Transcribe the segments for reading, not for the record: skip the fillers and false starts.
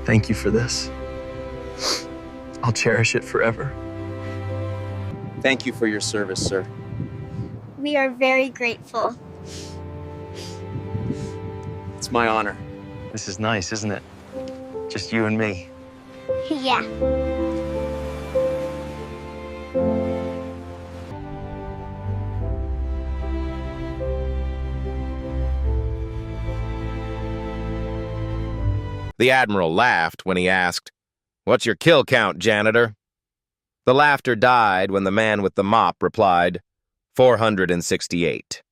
Thank you for this. I'll cherish it forever. Thank you for your service, sir. We are very grateful. It's my honor. This is nice, isn't it? Just you and me. Yeah. The Admiral laughed when he asked, "What's your kill count, Janitor?" The laughter died when the man with the mop replied, 468.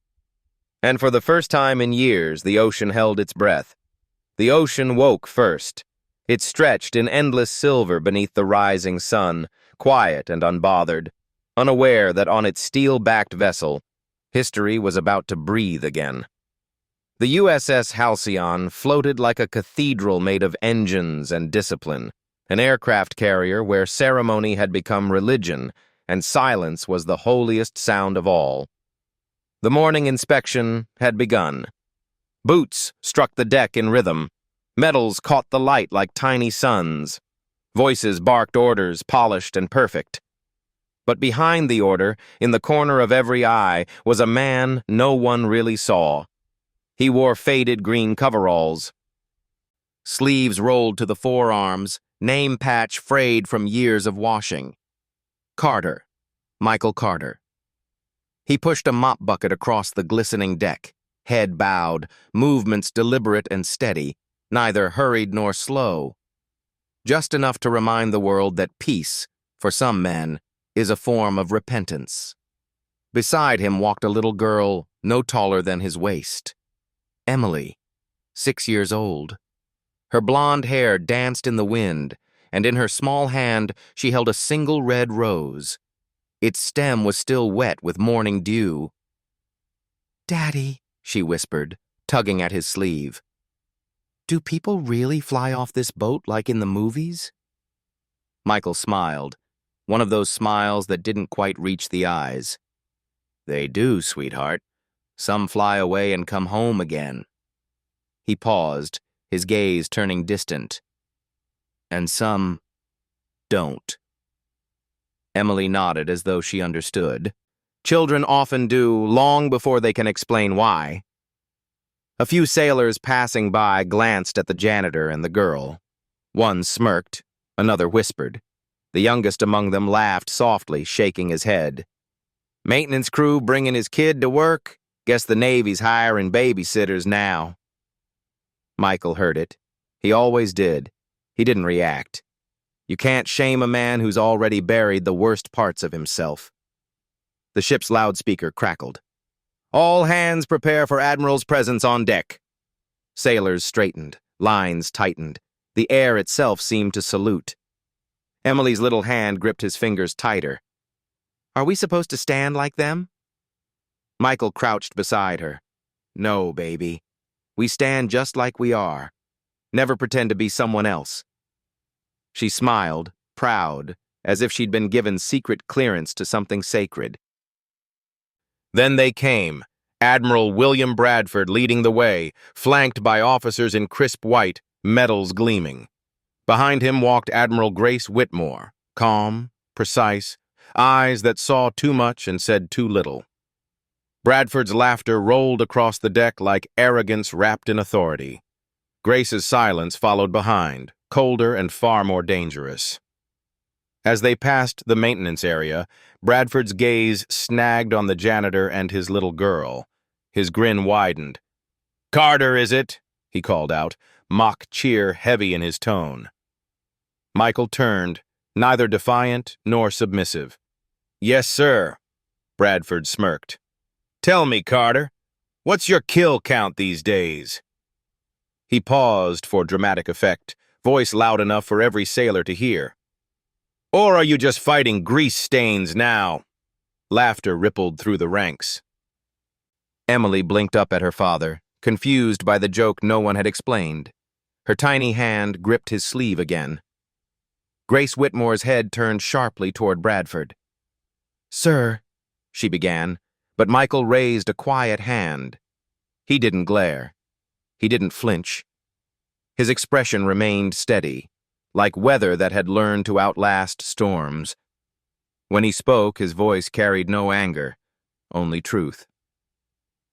And for the first time in years, the ocean held its breath. The ocean woke first. It stretched in endless silver beneath the rising sun, quiet and unbothered, unaware that on its steel-backed vessel, history was about to breathe again. The USS Halcyon floated like a cathedral made of engines and discipline, an aircraft carrier where ceremony had become religion and silence was the holiest sound of all. The morning inspection had begun. Boots struck the deck in rhythm. Metals caught the light like tiny suns. Voices barked orders, polished and perfect. But behind the order, in the corner of every eye, was a man no one really saw. He wore faded green coveralls. Sleeves rolled to the forearms, name patch frayed from years of washing. Carter. Michael Carter. He pushed a mop bucket across the glistening deck, head bowed, movements deliberate and steady, neither hurried nor slow. Just enough to remind the world that peace, for some men, is a form of repentance. Beside him walked a little girl no taller than his waist. Emily, 6 years old. Her blonde hair danced in the wind, and in her small hand she held a single red rose. Its stem was still wet with morning dew. "Daddy," she whispered, tugging at his sleeve. "Do people really fly off this boat like in the movies?" Michael smiled, one of those smiles that didn't quite reach the eyes. "They do, sweetheart. Some fly away and come home again." He paused, his gaze turning distant. "And some don't." Emily nodded as though she understood. Children often do, long before they can explain why. A few sailors passing by glanced at the janitor and the girl. One smirked, another whispered. The youngest among them laughed softly, shaking his head. "Maintenance crew bringing his kid to work? Guess the Navy's hiring babysitters now." Michael heard it. He always did. He didn't react. You can't shame a man who's already buried the worst parts of himself. The ship's loudspeaker crackled. "All hands prepare for Admiral's presence on deck." Sailors straightened, lines tightened. The air itself seemed to salute. Emily's little hand gripped his fingers tighter. "Are we supposed to stand like them?" Michael crouched beside her. "No, baby. We stand just like we are. Never pretend to be someone else." She smiled, proud, as if she'd been given secret clearance to something sacred. Then they came, Admiral William Bradford leading the way, flanked by officers in crisp white, medals gleaming. Behind him walked Admiral Grace Whitmore, calm, precise, eyes that saw too much and said too little. Bradford's laughter rolled across the deck like arrogance wrapped in authority. Grace's silence followed behind, colder and far more dangerous. As they passed the maintenance area, Bradford's gaze snagged on the janitor and his little girl. His grin widened. "Carter, is it?" he called out, mock cheer heavy in his tone. Michael turned, neither defiant nor submissive. "Yes, sir," Bradford smirked. "Tell me, Carter, what's your kill count these days?" He paused for dramatic effect, voice loud enough for every sailor to hear. "Or are you just fighting grease stains now?" Laughter rippled through the ranks. Emily blinked up at her father, confused by the joke no one had explained. Her tiny hand gripped his sleeve again. Grace Whitmore's head turned sharply toward Bradford. "Sir," she began, but Michael raised a quiet hand. He didn't glare. He didn't flinch. His expression remained steady, like weather that had learned to outlast storms. When he spoke, his voice carried no anger, only truth.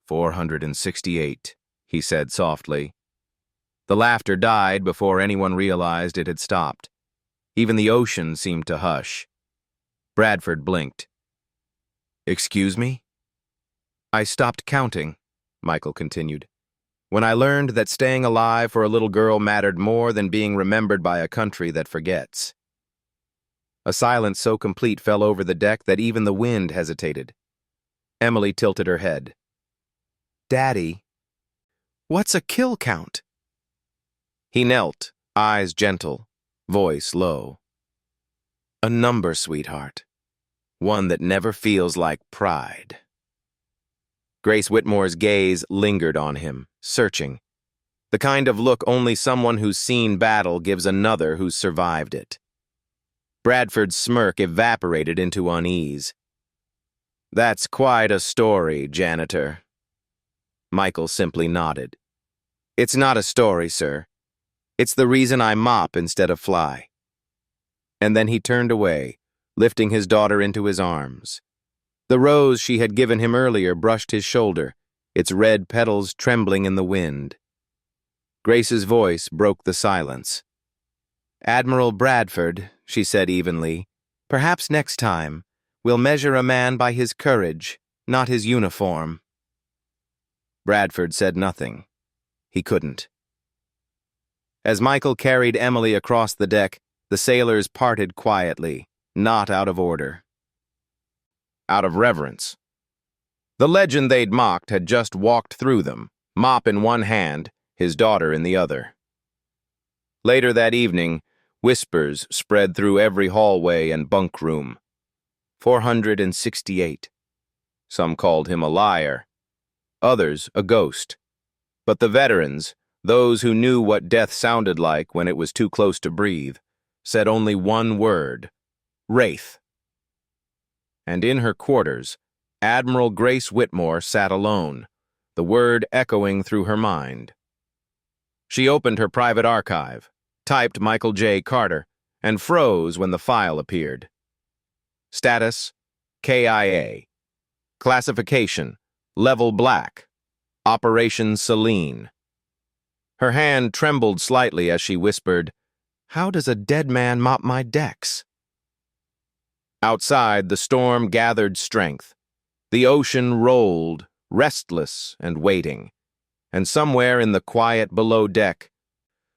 468, he said softly. The laughter died before anyone realized it had stopped. Even the ocean seemed to hush. Bradford blinked. Excuse me? I stopped counting, Michael continued, when I learned that staying alive for a little girl mattered more than being remembered by a country that forgets. A silence so complete fell over the deck that even the wind hesitated. Emily tilted her head. Daddy, what's a kill count? He knelt, eyes gentle, voice low. A number, sweetheart. One that never feels like pride. Grace Whitmore's gaze lingered on him, searching. The kind of look only someone who's seen battle gives another who's survived it. Bradford's smirk evaporated into unease. That's quite a story, Janitor. Michael simply nodded. It's not a story, sir. It's the reason I mop instead of fly. And then he turned away, lifting his daughter into his arms. The rose she had given him earlier brushed his shoulder, its red petals trembling in the wind. Grace's voice broke the silence. Admiral Bradford, she said evenly, perhaps next time we'll measure a man by his courage, not his uniform. Bradford said nothing. He couldn't. As Michael carried Emily across the deck, the sailors parted quietly, not out of order. Out of reverence. The legend they'd mocked had just walked through them, mop in one hand, his daughter in the other. Later that evening, whispers spread through every hallway and bunk room. 468. Some called him a liar, others a ghost. But the veterans, those who knew what death sounded like when it was too close to breathe, said only one word: Wraith. And in her quarters, Admiral Grace Whitmore sat alone, the word echoing through her mind. She opened her private archive, typed Michael J. Carter, and froze when the file appeared. Status: KIA. Classification: Level Black. Operation Selene. Her hand trembled slightly as she whispered, How does a dead man mop my decks? Outside, the storm gathered strength. The ocean rolled, restless and waiting. And somewhere in the quiet below deck,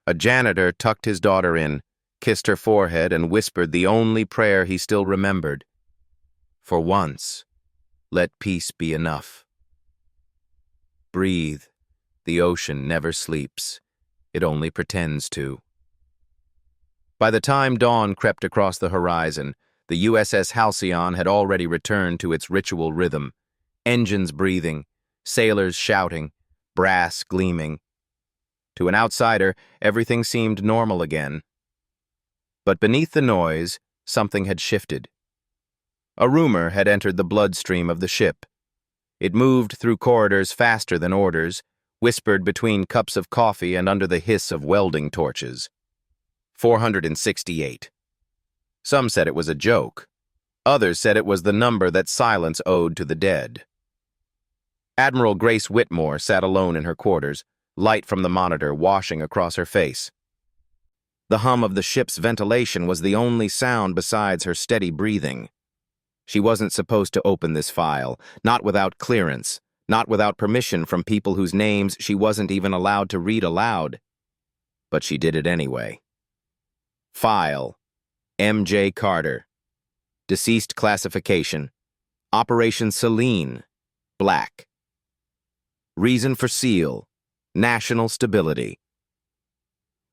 a janitor tucked his daughter in, kissed her forehead, and whispered the only prayer he still remembered. For once, let peace be enough. Breathe. The ocean never sleeps. It only pretends to. By the time dawn crept across the horizon, the USS Halcyon had already returned to its ritual rhythm, engines breathing, sailors shouting, brass gleaming. To an outsider, everything seemed normal again. But beneath the noise, something had shifted. A rumor had entered the bloodstream of the ship. It moved through corridors faster than orders, whispered between cups of coffee and under the hiss of welding torches. 468. Some said it was a joke. Others said it was the number that silence owed to the dead. Admiral Grace Whitmore sat alone in her quarters, light from the monitor washing across her face. The hum of the ship's ventilation was the only sound besides her steady breathing. She wasn't supposed to open this file, not without clearance, not without permission from people whose names she wasn't even allowed to read aloud. But she did it anyway. File: M.J. Carter. Deceased classification: Operation Selene. Black. Reason for seal: National stability.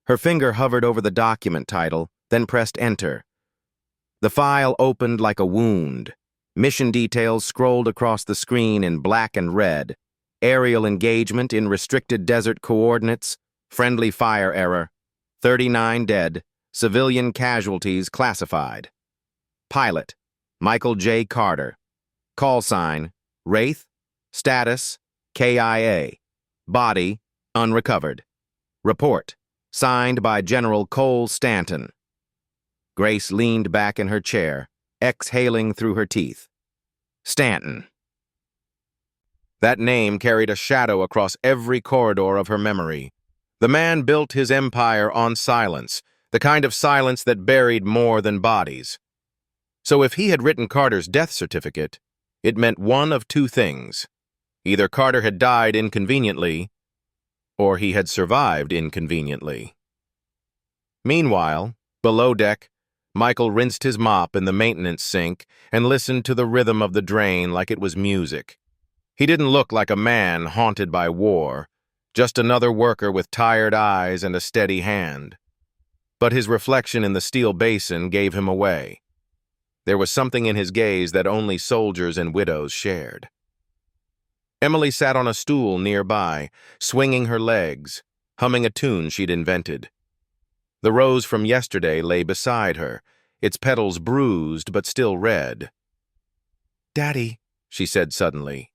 Her finger hovered over the document title, then pressed enter. The file opened like a wound. Mission details scrolled across the screen in black and red. Aerial engagement in restricted desert coordinates. Friendly fire error. 39 dead. Civilian casualties classified. Pilot: Michael J. Carter. Call sign: Wraith. Status: KIA. Body: unrecovered. Report: signed by General Cole Stanton. Grace leaned back in her chair, exhaling through her teeth. Stanton. That name carried a shadow across every corridor of her memory. The man built his empire on silence, the kind of silence that buried more than bodies. So if he had written Carter's death certificate, it meant one of two things. Either Carter had died inconveniently, or he had survived inconveniently. Meanwhile, below deck, Michael rinsed his mop in the maintenance sink and listened to the rhythm of the drain like it was music. He didn't look like a man haunted by war, just another worker with tired eyes and a steady hand. But his reflection in the steel basin gave him away. There was something in his gaze that only soldiers and widows shared. Emily sat on a stool nearby, swinging her legs, humming a tune she'd invented. The rose from yesterday lay beside her, its petals bruised but still red. "Daddy," she said suddenly.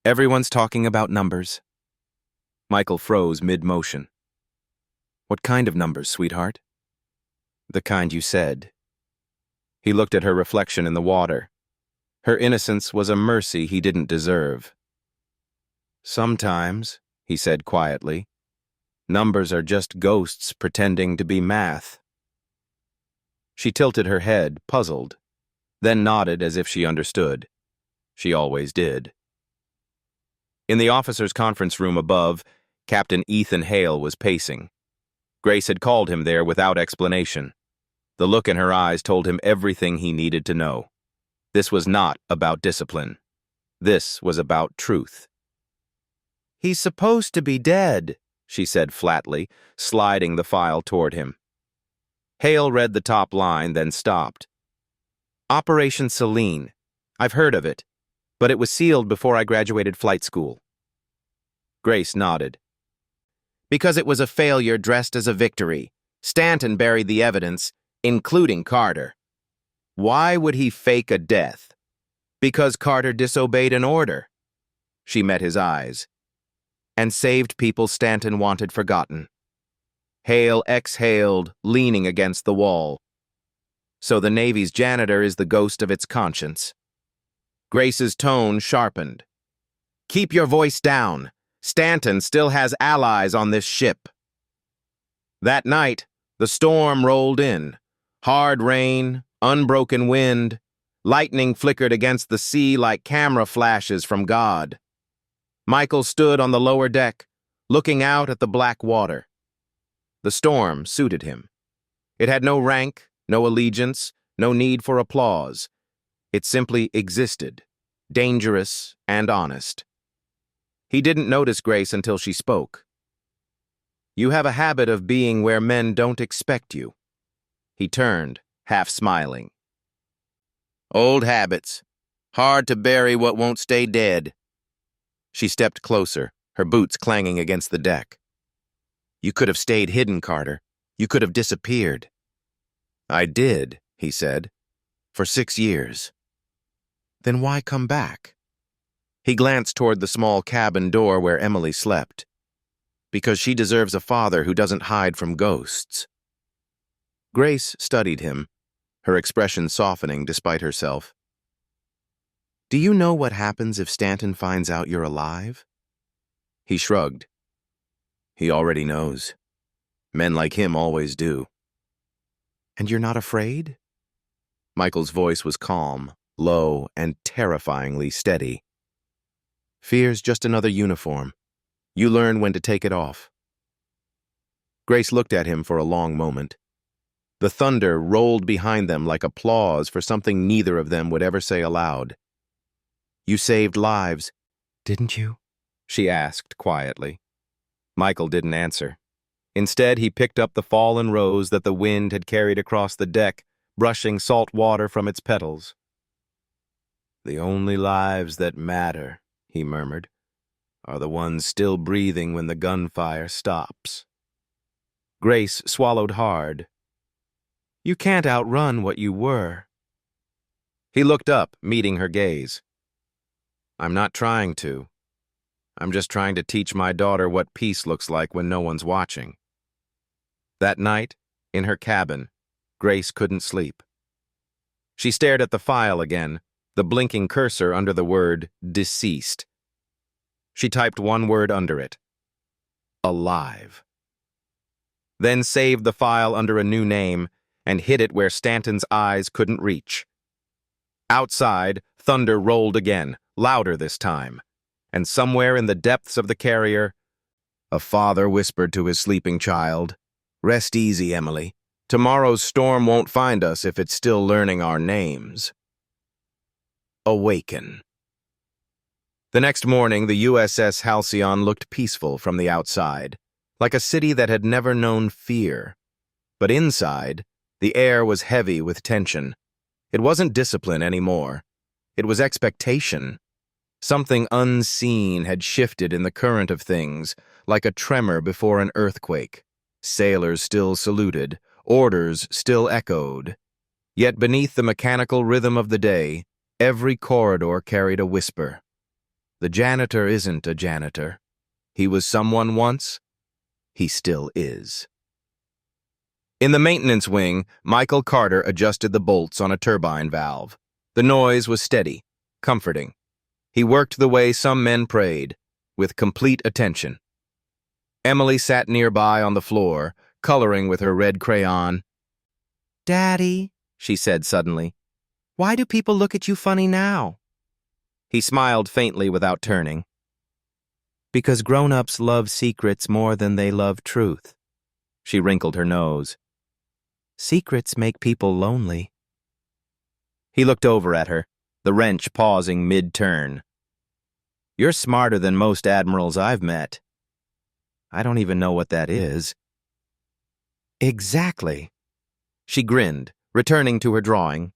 "Everyone's talking about numbers." Michael froze mid-motion. "What kind of numbers, sweetheart?" "The kind you said." He looked at her reflection in the water. Her innocence was a mercy he didn't deserve. "Sometimes," he said quietly, "numbers are just ghosts pretending to be math." She tilted her head, puzzled, then nodded as if she understood. She always did. In the officers' conference room above, Captain Ethan Hale was pacing. Grace had called him there without explanation. The look in her eyes told him everything he needed to know. This was not about discipline. This was about truth. "He's supposed to be dead," she said flatly, sliding the file toward him. Hale read the top line, then stopped. "Operation Selene. I've heard of it, but it was sealed before I graduated flight school." Grace nodded. "Because it was a failure dressed as a victory. Stanton buried the evidence, including Carter. Why would he fake a death? Because Carter disobeyed an order." She met his eyes. "And saved people Stanton wanted forgotten." Hale exhaled, leaning against the wall. "So the Navy's janitor is the ghost of its conscience." Grace's tone sharpened. "Keep your voice down. Stanton still has allies on this ship." That night, the storm rolled in. Hard rain, unbroken wind, lightning flickered against the sea like camera flashes from God. Michael stood on the lower deck, looking out at the black water. The storm suited him. It had no rank, no allegiance, no need for applause. It simply existed, dangerous and honest. He didn't notice Grace until she spoke. "You have a habit of being where men don't expect you." He turned, half smiling. "Old habits. Hard to bury what won't stay dead." She stepped closer, her boots clanging against the deck. "You could have stayed hidden, Carter. You could have disappeared." "I did," he said, "for 6 years." "Then why come back?" He glanced toward the small cabin door where Emily slept. "Because she deserves a father who doesn't hide from ghosts." Grace studied him, her expression softening despite herself. "Do you know what happens if Stanton finds out you're alive?" He shrugged. "He already knows. Men like him always do." "And you're not afraid?" Michael's voice was calm, low, and terrifyingly steady. "Fear's just another uniform. You learn when to take it off." Grace looked at him for a long moment. The thunder rolled behind them like applause for something neither of them would ever say aloud. "You saved lives, didn't you?" she asked quietly. Michael didn't answer. Instead, he picked up the fallen rose that the wind had carried across the deck, brushing salt water from its petals. "The only lives that matter," he murmured, "are the ones still breathing when the gunfire stops." Grace swallowed hard. "You can't outrun what you were." He looked up, meeting her gaze. "I'm not trying to. I'm just trying to teach my daughter what peace looks like when no one's watching." That night, in her cabin, Grace couldn't sleep. She stared at the file again, the blinking cursor under the word deceased. She typed one word under it: alive. Then saved the file under a new name and hid it where Stanton's eyes couldn't reach. Outside, thunder rolled again, louder this time, and somewhere in the depths of the carrier, a father whispered to his sleeping child, "Rest easy, Emily. Tomorrow's storm won't find us if it's still learning our names." Awaken. The next morning, the USS Halcyon looked peaceful from the outside, like a city that had never known fear. But inside, the air was heavy with tension. It wasn't discipline anymore. It was expectation. Something unseen had shifted in the current of things, like a tremor before an earthquake. Sailors still saluted, orders still echoed. Yet beneath the mechanical rhythm of the day, every corridor carried a whisper. The janitor isn't a janitor. He was someone once. He still is. In the maintenance wing, Michael Carter adjusted the bolts on a turbine valve. The noise was steady, comforting. He worked the way some men prayed, with complete attention. Emily sat nearby on the floor, coloring with her red crayon. "Daddy," she said suddenly, "why do people look at you funny now?" He smiled faintly without turning. "Because grown-ups love secrets more than they love truth." She wrinkled her nose. "Secrets make people lonely." He looked over at her, the wrench pausing mid-turn. "You're smarter than most admirals I've met." "I don't even know what that is." "Exactly." She grinned, returning to her drawing.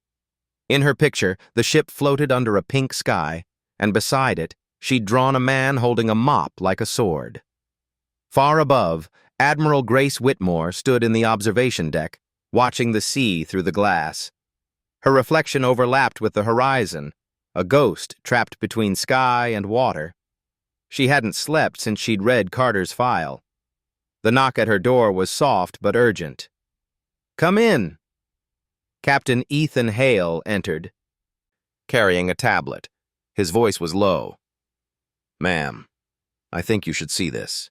In her picture, the ship floated under a pink sky, and beside it, she'd drawn a man holding a mop like a sword. Far above, Admiral Grace Whitmore stood in the observation deck, watching the sea through the glass. Her reflection overlapped with the horizon, a ghost trapped between sky and water. She hadn't slept since she'd read Carter's file. The knock at her door was soft but urgent. "Come in." Captain Ethan Hale entered, carrying a tablet. His voice was low. "Ma'am, I think you should see this."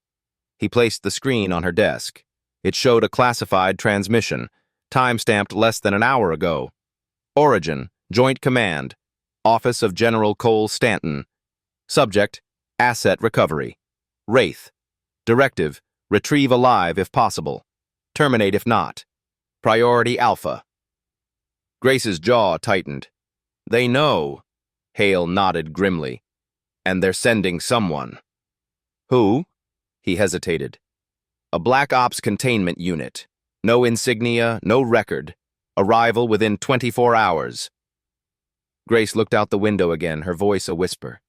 He placed the screen on her desk. It showed a classified transmission, time-stamped less than an hour ago. Origin, Joint Command, Office of General Cole Stanton. Subject, Asset Recovery. Wraith. Directive, retrieve alive if possible. Terminate if not. Priority Alpha. Grace's jaw tightened. "They know," Hale nodded grimly. "And they're sending someone." "Who?" He hesitated. "A Black Ops containment unit. No insignia, no record. Arrival within 24 hours. Grace looked out the window again, her voice a whisper.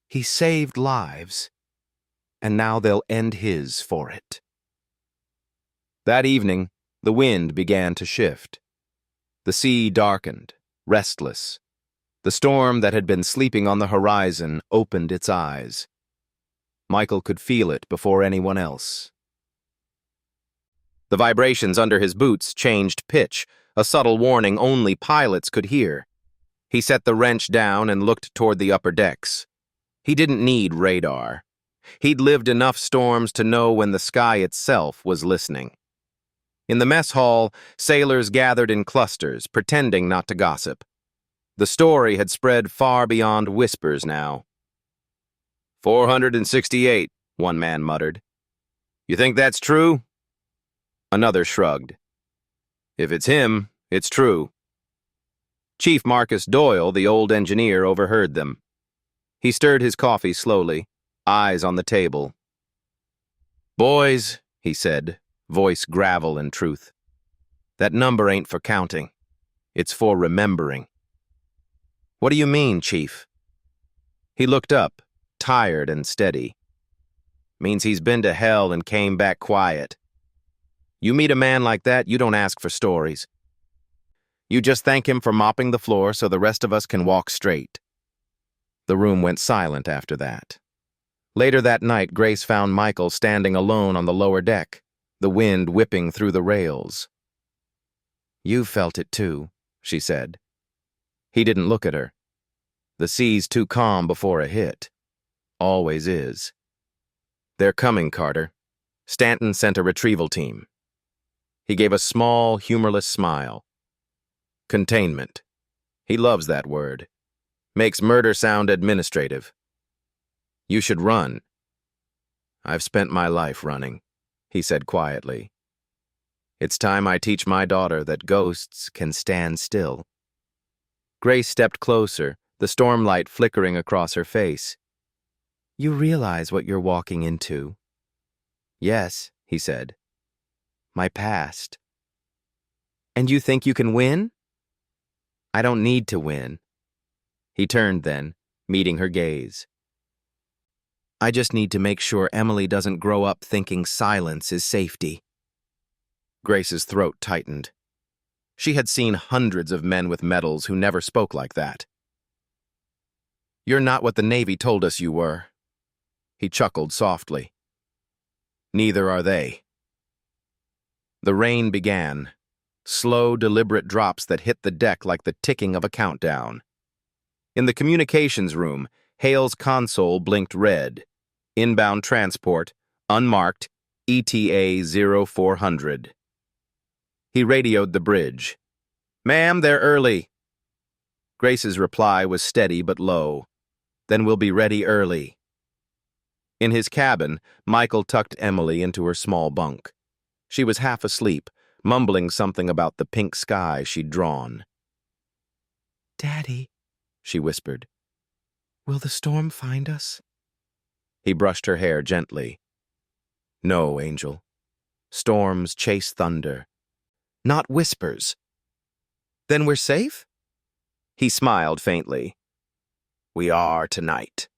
"He saved lives, and now they'll end his for it." That evening, the wind began to shift. The sea darkened, restless. The storm that had been sleeping on the horizon opened its eyes. Michael could feel it before anyone else. The vibrations under his boots changed pitch, a subtle warning only pilots could hear. He set the wrench down and looked toward the upper decks. He didn't need radar. He'd lived enough storms to know when the sky itself was listening. In the mess hall, sailors gathered in clusters, pretending not to gossip. The story had spread far beyond whispers now. 468, one man muttered. "You think that's true?" Another shrugged. "If it's him, it's true." Chief Marcus Doyle, the old engineer, overheard them. He stirred his coffee slowly, eyes on the table. "Boys," he said, voice gravel and truth, "that number ain't for counting. It's for remembering." "What do you mean, Chief?" He looked up, tired and steady. "Means he's been to hell and came back quiet. You meet a man like that, you don't ask for stories. You just thank him for mopping the floor so the rest of us can walk straight." The room went silent after that. Later that night, Grace found Michael standing alone on the lower deck. the wind whipping through the rails. "You felt it too," she said. He didn't look at her. The sea's too calm before a hit. Always is. "They're coming, Carter." Stanton sent a retrieval team. He gave a small, humorless smile. Containment. He loves that word. Makes murder sound administrative. "You should run." "I've spent my life running," he said quietly. "It's time I teach my daughter that ghosts can stand still." Grace stepped closer, the stormlight flickering across her face. "You realize what you're walking into?" "Yes," he said. "My past." "And you think you can win?" "I don't need to win." He turned then, meeting her gaze. "I just need to make sure Emily doesn't grow up thinking silence is safety." Grace's throat tightened. She had seen hundreds of men with medals who never spoke like that. "You're not what the Navy told us you were." He chuckled softly. "Neither are they." The rain began, slow, deliberate drops that hit the deck like the ticking of a countdown. In the communications room, Hale's console blinked red. Inbound transport, unmarked, ETA 0400. He radioed the bridge. "Ma'am, they're early." Grace's reply was steady but low. "Then we'll be ready early." In his cabin, Michael tucked Emily into her small bunk. She was half asleep, mumbling something about the pink sky she'd drawn. "Daddy," she whispered, "will the storm find us?" He brushed her hair gently. "No, Angel. Storms chase thunder, not whispers." "Then we're safe?" He smiled faintly. "We are tonight."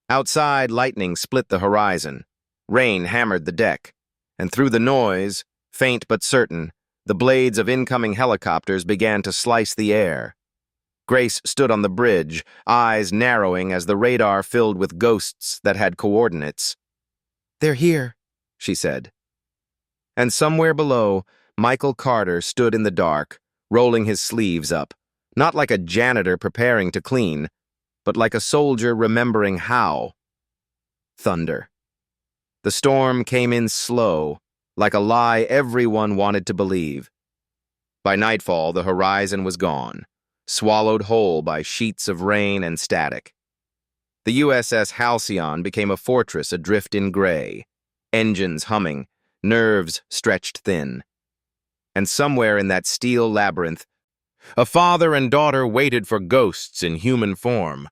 Outside, lightning split the horizon. Rain hammered the deck, and through the noise, faint but certain, the blades of incoming helicopters began to slice the air. Grace stood on the bridge, eyes narrowing as the radar filled with ghosts that had coordinates. "They're here," she said. And somewhere below, Michael Carter stood in the dark, rolling his sleeves up, not like a janitor preparing to clean, but like a soldier remembering how. Thunder. The storm came in slow, like a lie everyone wanted to believe. By nightfall, the horizon was gone, swallowed whole by sheets of rain and static. The USS Halcyon became a fortress adrift in gray, engines humming, nerves stretched thin. And somewhere in that steel labyrinth, a father and daughter waited for ghosts in human form.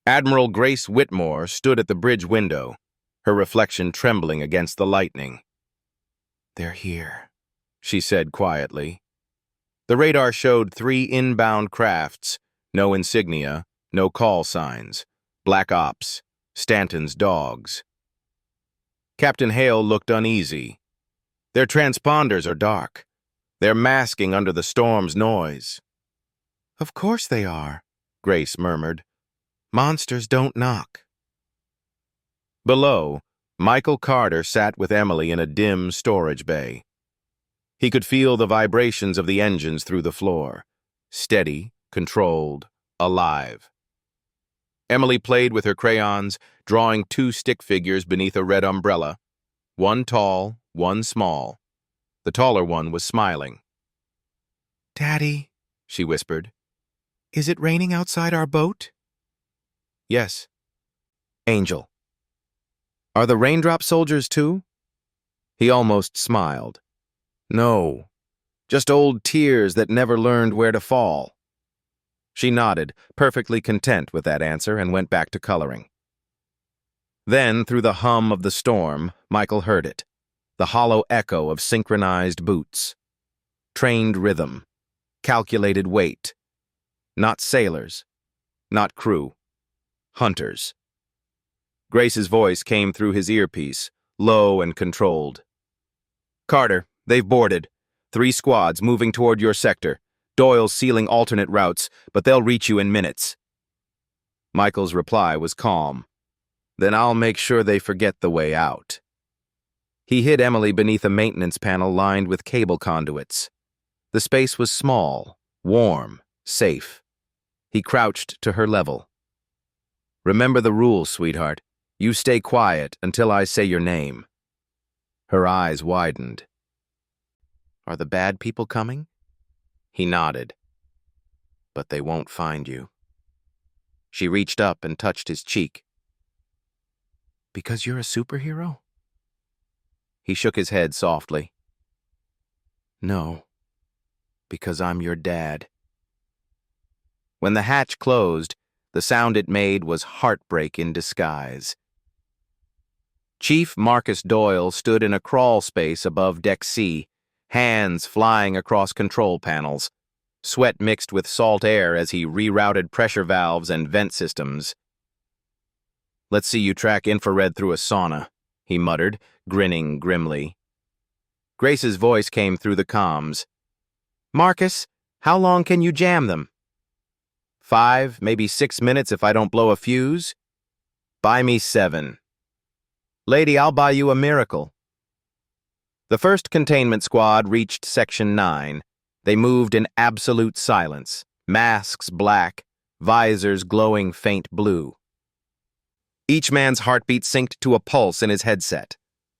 Admiral Grace Whitmore stood at the bridge window, her reflection trembling against the lightning. "They're here," she said quietly. The radar showed 3 inbound crafts, no insignia, no call signs. Black Ops, Stanton's dogs. Captain Hale looked uneasy. "Their transponders are dark. They're masking under the storm's noise." "Of course they are," Grace murmured. "Monsters don't knock." Below, Michael Carter sat with Emily in a dim storage bay. He could feel the vibrations of the engines through the floor. Steady, controlled, alive. Emily played with her crayons, drawing 2 stick figures beneath a red umbrella. One tall, one small. The taller one was smiling. "Daddy," she whispered, "is it raining outside our boat?" "Yes." "Angel. Are the raindrop soldiers too?" He almost smiled. "No, just old tears that never learned where to fall." She nodded, perfectly content with that answer, and went back to coloring. Then, through the hum of the storm, Michael heard it, the hollow echo of synchronized boots. Trained rhythm, calculated weight. Not sailors, not crew. Hunters. Grace's voice came through his earpiece, low and controlled. "Carter, they've boarded. 3 squads moving toward your sector. Doyle's sealing alternate routes, but they'll reach you in minutes." Michael's reply was calm. "Then I'll make sure they forget the way out." He hid Emily beneath a maintenance panel lined with cable conduits. The space was small, warm, safe. He crouched to her level. "Remember the rules, sweetheart. You stay quiet until I say your name." Her eyes widened. "Are the bad people coming?" He nodded. "But they won't find you." She reached up and touched his cheek. "Because you're a superhero?" He shook his head softly. "No, because I'm your dad." When the hatch closed, the sound it made was heartbreak in disguise. Chief Marcus Doyle stood in a crawl space above Deck C, hands flying across control panels. Sweat mixed with salt air as he rerouted pressure valves and vent systems. "Let's see you track infrared through a sauna," he muttered, grinning grimly. Grace's voice came through the comms. "Marcus, how long can you jam them?" 5, maybe 6 minutes if I don't blow a fuse. Buy me 7. Lady, I'll buy you a miracle. The first containment squad reached Section 9. They moved in absolute silence, masks black, visors glowing faint blue. Each man's heartbeat synced to a pulse in his headset.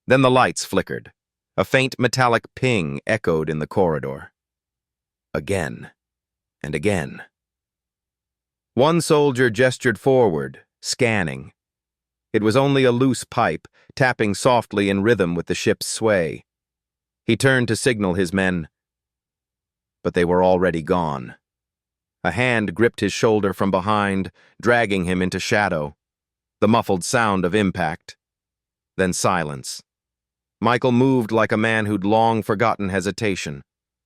Then the lights flickered. A faint metallic ping echoed in the corridor. Again and again. One soldier gestured forward, scanning. It was only a loose pipe, tapping softly in rhythm with the ship's sway. He turned to signal his men, but they were already gone. A hand gripped his shoulder from behind, dragging him into shadow. The muffled sound of impact. Then silence. Michael moved like a man who'd long forgotten hesitation.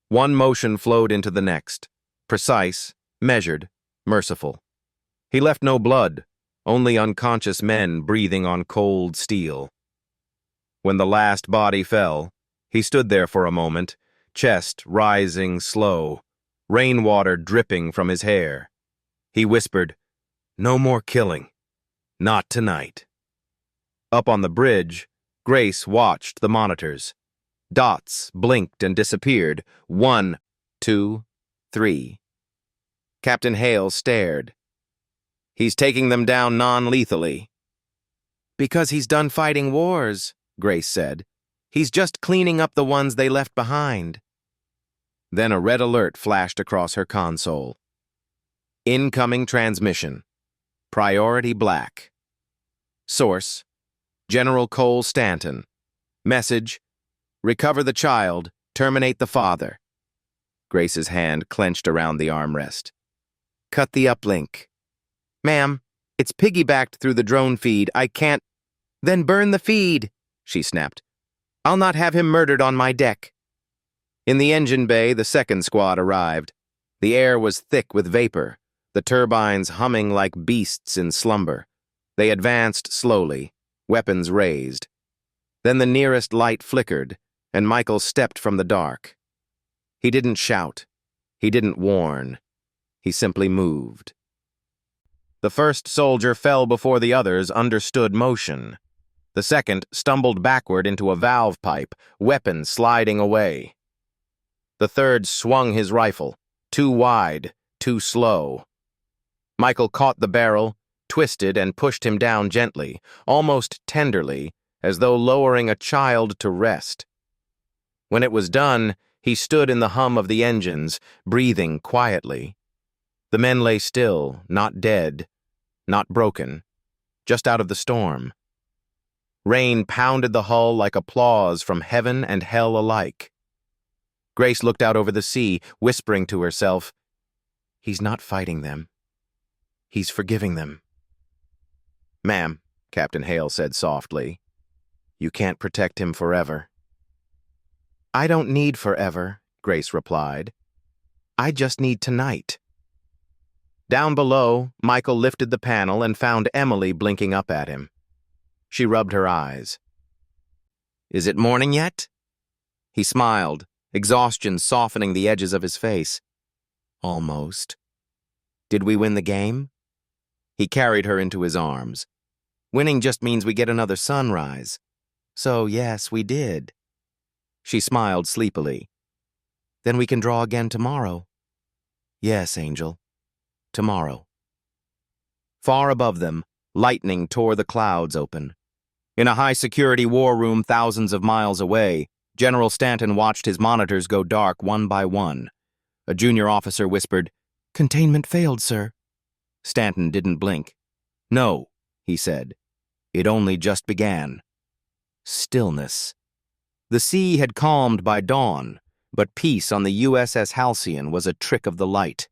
One motion flowed into the next, precise, measured, merciful. He left no blood, only unconscious men breathing on cold steel. When the last body fell, he stood there for a moment, chest rising slow, rainwater dripping from his hair. He whispered, "No more killing. Not tonight." Up on the bridge, Grace watched the monitors. Dots blinked and disappeared. 1, 2, 3. Captain Hale stared. "He's taking them down non-lethally." "Because he's done fighting wars," Grace said. "He's just cleaning up the ones they left behind." Then a red alert flashed across her console. Incoming transmission. Priority black. Source: General Cole Stanton. Message: recover the child, terminate the father. Grace's hand clenched around the armrest. "Cut the uplink." "Ma'am, it's piggybacked through the drone feed. I can't—" "Then burn the feed," she snapped. "I'll not have him murdered on my deck." In the engine bay, the second squad arrived. The air was thick with vapor, the turbines humming like beasts in slumber. They advanced slowly, weapons raised. Then the nearest light flickered, and Michael stepped from the dark. He didn't shout. He didn't warn. He simply moved. The first soldier fell before the others understood motion. The second stumbled backward into a valve pipe, weapon sliding away. The third swung his rifle, too wide, too slow. Michael caught the barrel, twisted and pushed him down gently, almost tenderly, as though lowering a child to rest. When it was done, he stood in the hum of the engines, breathing quietly. The men lay still, not dead, not broken, just out of the storm. Rain pounded the hull like applause from heaven and hell alike. Grace looked out over the sea, whispering to herself, "He's not fighting them. He's forgiving them." "Ma'am," Captain Hale said softly, "you can't protect him forever." "I don't need forever," Grace replied. "I just need tonight." Down below, Michael lifted the panel and found Emily blinking up at him. She rubbed her eyes. "Is it morning yet?" He smiled, exhaustion softening the edges of his face. "Almost." "Did we win the game?" He carried her into his arms. "Winning just means we get another sunrise." So, yes, we did. She smiled sleepily. Then we can draw again tomorrow. Yes, Angel. Tomorrow. Far above them, lightning tore the clouds open. In a high-security war room thousands of miles away, General Stanton watched his monitors go dark one by one. A junior officer whispered, "Containment failed, sir." Stanton didn't blink. "No," he said. "It only just began." Stillness. The sea had calmed by dawn, but peace on the USS Halcyon was a trick of the light.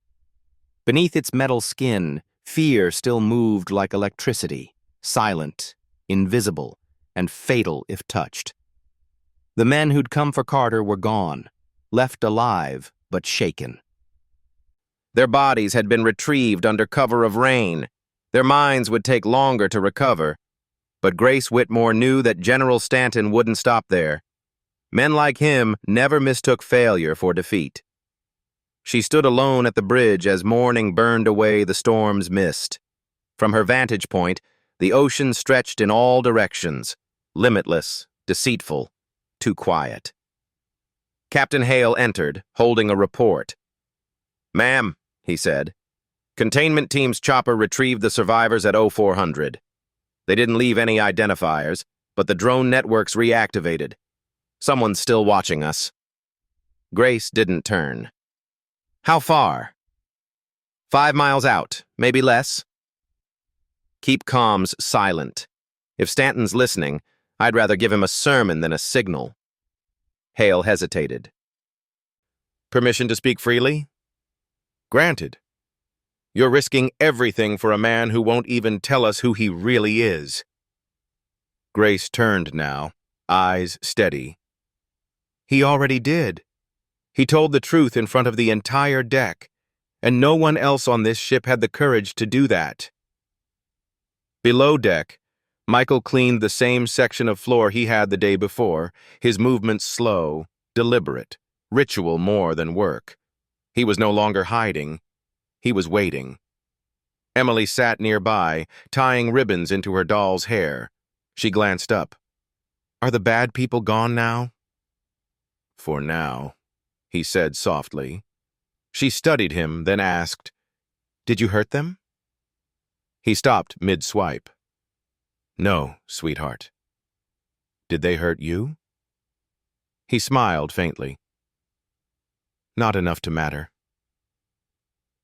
Beneath its metal skin, fear still moved like electricity, silent, invisible, and fatal if touched. The men who'd come for Carter were gone, left alive but shaken. Their bodies had been retrieved under cover of rain. Their minds would take longer to recover. But Grace Whitmore knew that General Stanton wouldn't stop there. Men like him never mistook failure for defeat. She stood alone at the bridge as morning burned away the storm's mist. From her vantage point, the ocean stretched in all directions, limitless, deceitful, too quiet. Captain Hale entered, holding a report. "Ma'am," he said, "containment team's chopper retrieved the survivors at 0400. They didn't leave any identifiers, but the drone network's reactivated. Someone's still watching us." Grace didn't turn. "How far?" 5 miles out, maybe less." Keep comms silent. If Stanton's listening, I'd rather give him a sermon than a signal. Hale hesitated. "Permission to speak freely?" "Granted. You're risking everything for a man who won't even tell us who he really is." Grace turned now, eyes steady. "He already did. He told the truth in front of the entire deck, and no one else on this ship had the courage to do that." Below deck, Michael cleaned the same section of floor he had the day before, his movements slow, deliberate, ritual more than work. He was no longer hiding. He was waiting. Emily sat nearby, tying ribbons into her doll's hair. She glanced up. "Are the bad people gone now?" "For now," he said softly. She studied him, then asked, "Did you hurt them?" He stopped mid-swipe. "No, sweetheart." "Did they hurt you?" He smiled faintly. "Not enough to matter."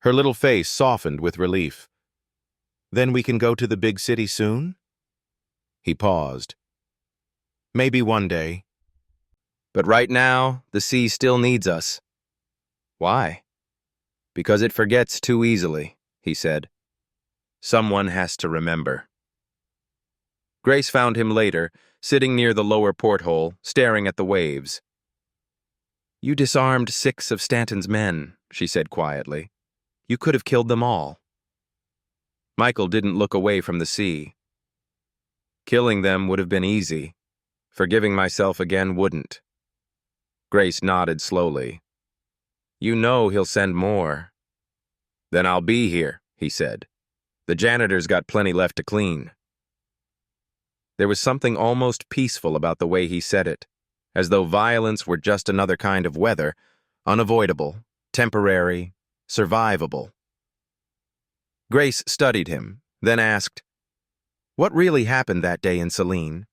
Her little face softened with relief. "Then we can go to the big city soon?" He paused. "Maybe one day. But right now, the sea still needs us." "Why?" "Because it forgets too easily," he said. "Someone has to remember." Grace found him later, sitting near the lower porthole, staring at the waves. "You disarmed 6 of Stanton's men," she said quietly. "You could have killed them all." Michael didn't look away from the sea. "Killing them would have been easy. Forgiving myself again wouldn't." Grace nodded slowly. "You know he'll send more." "Then I'll be here," he said. "The janitor's got plenty left to clean." There was something almost peaceful about the way he said it, as though violence were just another kind of weather, unavoidable, temporary, survivable. Grace studied him, then asked, "What really happened that day in Selene?"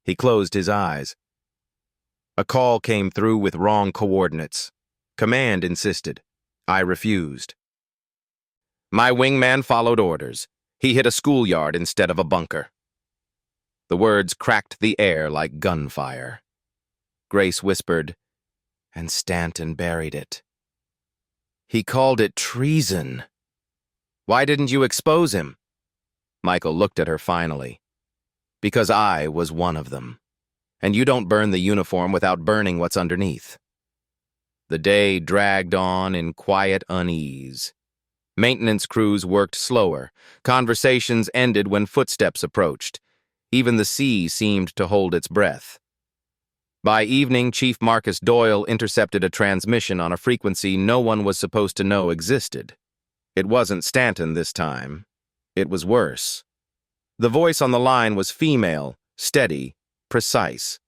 He closed his eyes. "A call came through with wrong coordinates. Command insisted. I refused. My wingman followed orders. He hit a schoolyard instead of a bunker." The words cracked the air like gunfire. Grace whispered, "And Stanton buried it. He called it treason. Why didn't you expose him?" Michael looked at her finally. "Because I was one of them. And you don't burn the uniform without burning what's underneath." The day dragged on in quiet unease. Maintenance crews worked slower. Conversations ended when footsteps approached. Even the sea seemed to hold its breath. By evening, Chief Marcus Doyle intercepted a transmission on a frequency no one was supposed to know existed. It wasn't Stanton this time. It was worse. The voice on the line was female, steady, precise.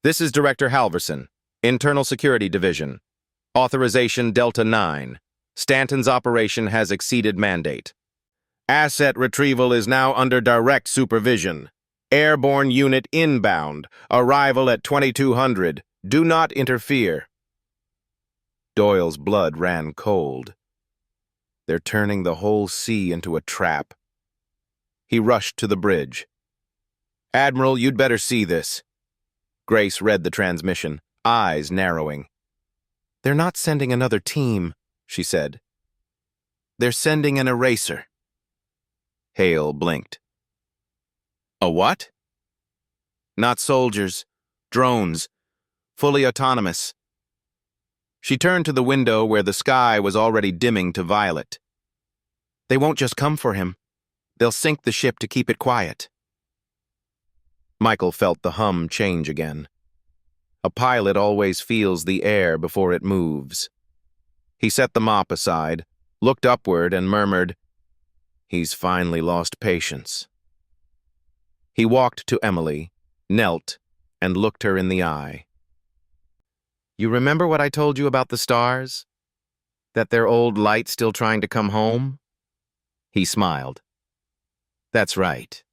This is Director Halverson, Internal Security Division. Authorization Delta 9. Stanton's operation has exceeded mandate. Asset retrieval is now under direct supervision. Airborne unit inbound. Arrival at 2200. Do not interfere. Doyle's blood ran cold. They're turning the whole sea into a trap. He rushed to the bridge. Admiral, you'd better see this. Grace read the transmission, eyes narrowing. They're not sending another team, she said. They're sending an eraser. Hale blinked. A what? Not soldiers, drones, fully autonomous. She turned to the window where the sky was already dimming to violet. They won't just come for him. They'll sink the ship to keep it quiet. Michael felt the hum change again. A pilot always feels the air before it moves. He set the mop aside, looked upward, and murmured, "He's finally lost patience." He walked to Emily, knelt, and looked her in the eye. You remember what I told you about the stars? That their old light still trying to come home? He smiled. That's right.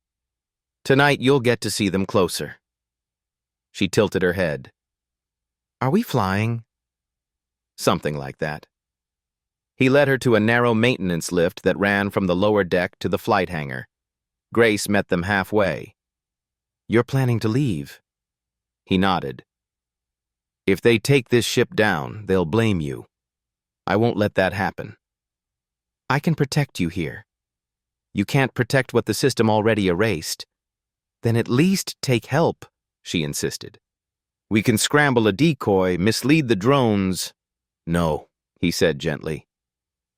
Tonight you'll get to see them closer. She tilted her head. Are we flying? Something like that. He led her to a narrow maintenance lift that ran from the lower deck to the flight hangar. Grace met them halfway. You're planning to leave? He nodded. If they take this ship down, they'll blame you. I won't let that happen. I can protect you here. You can't protect what the system already erased. Then at least take help, she insisted. We can scramble a decoy, mislead the drones. No, he said gently.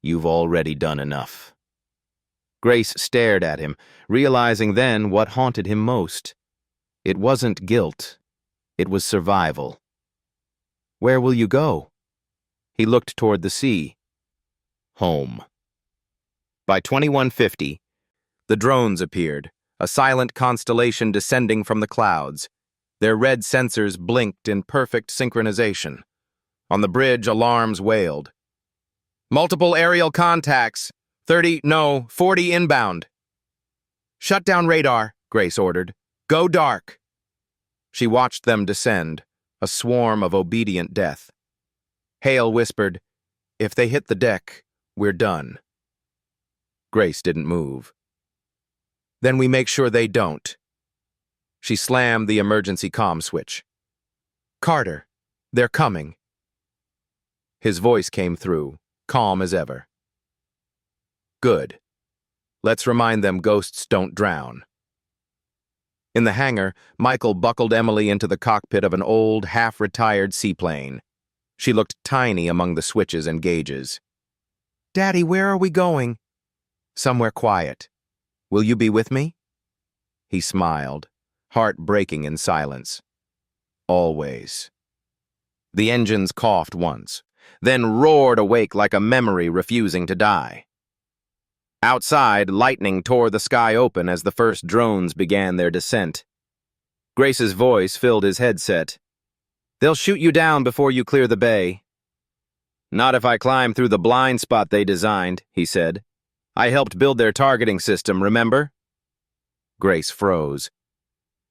You've already done enough. Grace stared at him, realizing then what haunted him most. It wasn't guilt. It was survival. Where will you go? He looked toward the sea. Home. By 2150, the drones appeared, a silent constellation descending from the clouds. Their red sensors blinked in perfect synchronization. On the bridge, alarms wailed. Multiple aerial contacts. 40 inbound. Shut down radar, Grace ordered. Go dark. She watched them descend, a swarm of obedient death. Hale whispered, If they hit the deck, we're done. Grace didn't move. Then we make sure they don't. She slammed the emergency comm switch. Carter, they're coming. His voice came through, calm as ever. Good. Let's remind them ghosts don't drown. In the hangar, Michael buckled Emily into the cockpit of an old, half-retired seaplane. She looked tiny among the switches and gauges. Daddy, where are we going? Somewhere quiet. Will you be with me? He smiled, heart breaking in silence. Always. The engines coughed once, then roared awake like a memory refusing to die. Outside, lightning tore the sky open as the first drones began their descent. Grace's voice filled his headset. They'll shoot you down before you clear the bay. Not if I climb through the blind spot they designed, he said. I helped build their targeting system, remember? Grace froze.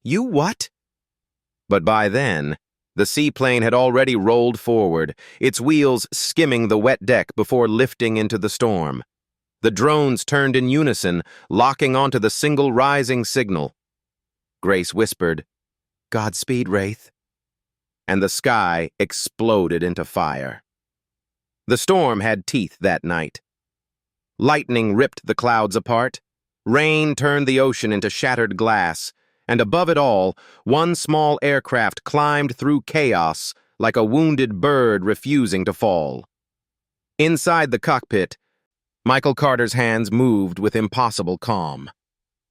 You what? But by then, the seaplane had already rolled forward, its wheels skimming the wet deck before lifting into the storm. The drones turned in unison, locking onto the single rising signal. Grace whispered, Godspeed, Wraith. And the sky exploded into fire. The storm had teeth that night. Lightning ripped the clouds apart. Rain turned the ocean into shattered glass. And above it all, one small aircraft climbed through chaos like a wounded bird refusing to fall. Inside the cockpit, Michael Carter's hands moved with impossible calm.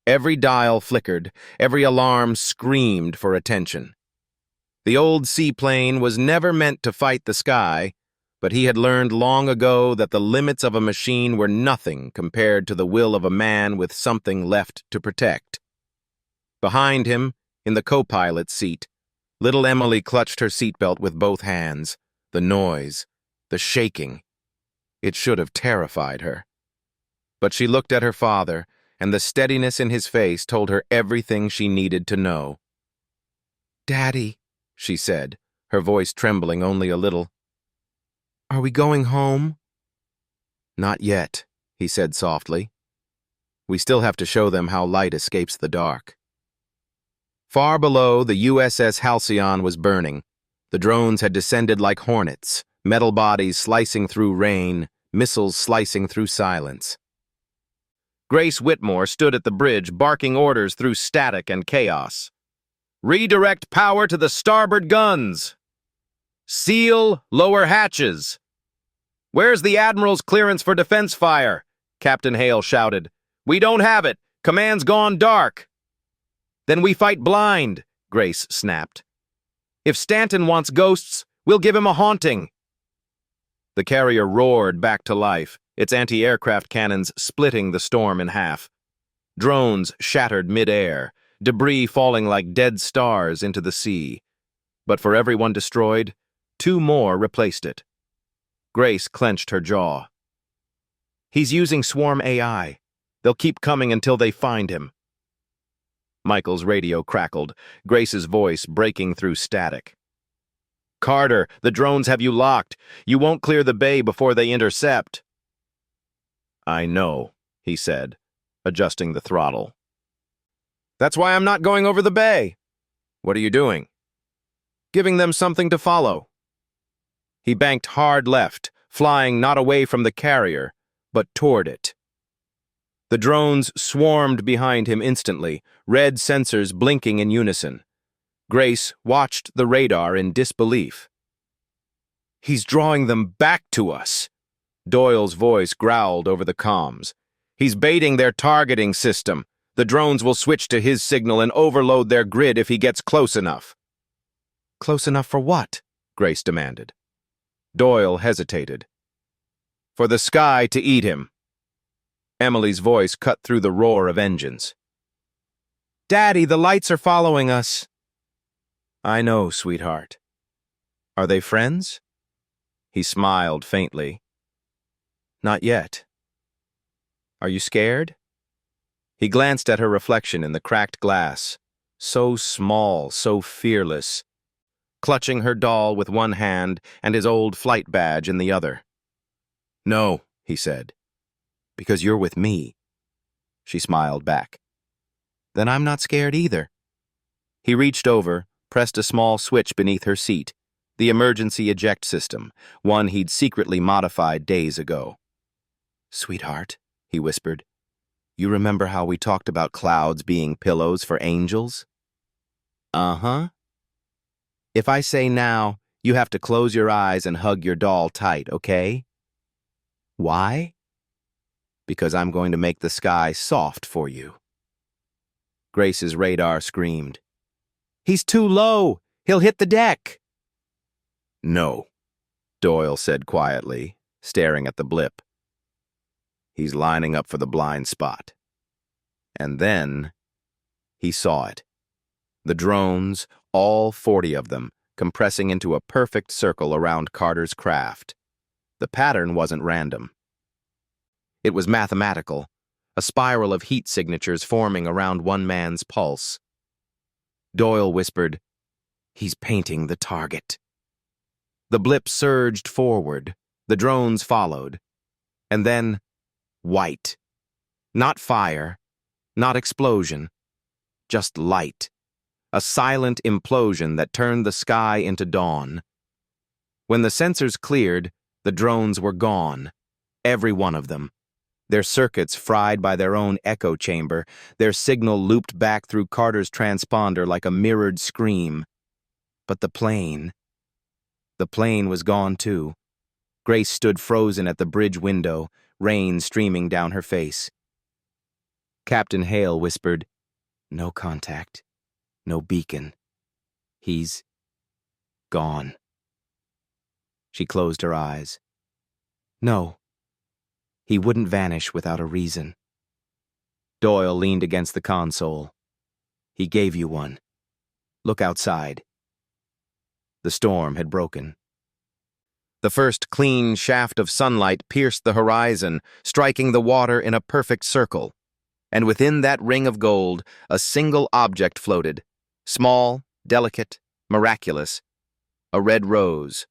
Every dial flickered, every alarm screamed for attention. The old seaplane was never meant to fight the sky, but he had learned long ago that the limits of a machine were nothing compared to the will of a man with something left to protect. Behind him, in the co-pilot's seat. Little Emily clutched her seatbelt with both hands. The noise, the shaking. It should have terrified her. But she looked at her father, and the steadiness in his face told her everything she needed to know. "Daddy," she said, her voice trembling only a little. "Are we going home?" "Not yet," he said softly. "We still have to show them how light escapes the dark." Far below, the USS Halcyon was burning. The drones had descended like hornets, metal bodies slicing through rain, missiles slicing through silence. Grace Whitmore stood at the bridge, barking orders through static and chaos. "Redirect power to the starboard guns! Seal lower hatches! Where's the Admiral's clearance for defense fire?" Captain Hale shouted. "We don't have it. Command's gone dark." "Then we fight blind," Grace snapped. "If Stanton wants ghosts, we'll give him a haunting." The carrier roared back to life, its anti-aircraft cannons splitting the storm in half. Drones shattered mid-air, debris falling like dead stars into the sea. But for every one destroyed, 2 more replaced it. Grace clenched her jaw. "He's using swarm AI. They'll keep coming until they find him." Michael's radio crackled, Grace's voice breaking through static. "Carter, the drones have you locked. You won't clear the bay before they intercept." "I know," he said, adjusting the throttle. "That's why I'm not going over the bay." "What are you doing?" "Giving them something to follow." He banked hard left, flying not away from the carrier, but toward it. The drones swarmed behind him instantly, red sensors blinking in unison. Grace watched the radar in disbelief. "He's drawing them back to us," Doyle's voice growled over the comms. "He's baiting their targeting system. The drones will switch to his signal and overload their grid if he gets close enough." "Close enough for what?" Grace demanded. Doyle hesitated. "For the sky to eat him." Emily's voice cut through the roar of engines. "Daddy, the lights are following us." "I know, sweetheart. Are they friends?" He smiled faintly. "Not yet. Are you scared?" He glanced at her reflection in the cracked glass, so small, so fearless, clutching her doll with one hand and his old flight badge in the other. "No," he said, "because you're with me." She smiled back. "Then I'm not scared either." He reached over, pressed a small switch beneath her seat, the emergency eject system, one he'd secretly modified days ago. "Sweetheart," he whispered, "you remember how we talked about clouds being pillows for angels?" "Uh-huh." "If I say now, you have to close your eyes and hug your doll tight, okay?" "Why?" "Because I'm going to make the sky soft for you." Grace's radar screamed. "He's too low! He'll hit the deck!" "No," Doyle said quietly, staring at the blip. "He's lining up for the blind spot." And then he saw it. The drones, all 40 of them, compressing into a perfect circle around Carter's craft. The pattern wasn't random. It was mathematical, a spiral of heat signatures forming around one man's pulse. Doyle whispered, "He's painting the target." The blip surged forward, the drones followed, and then white. Not fire, not explosion, just light. A silent implosion that turned the sky into dawn. When the sensors cleared, the drones were gone, every one of them. Their circuits fried by their own echo chamber, their signal looped back through Carter's transponder like a mirrored scream. But the plane was gone too. Grace stood frozen at the bridge window, rain streaming down her face. Captain Hale whispered, "No contact, no beacon. He's gone." She closed her eyes. "No. He wouldn't vanish without a reason." Doyle leaned against the console. "He gave you one. Look outside. The storm had broken. The first clean shaft of sunlight pierced the horizon, striking the water in a perfect circle. And within that ring of gold, a single object floated, small, delicate, miraculous, a red rose.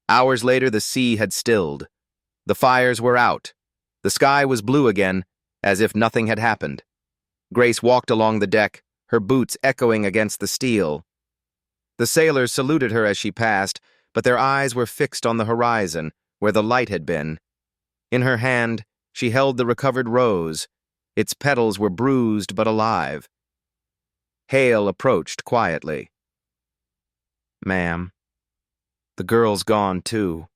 Hours later, the sea had stilled. The fires were out. The sky was blue again, as if nothing had happened. Grace walked along the deck, her boots echoing against the steel. The sailors saluted her as she passed, but their eyes were fixed on the horizon, where the light had been. In her hand, she held the recovered rose. Its petals were bruised but alive. Hale approached quietly. "Ma'am, the girl's gone too."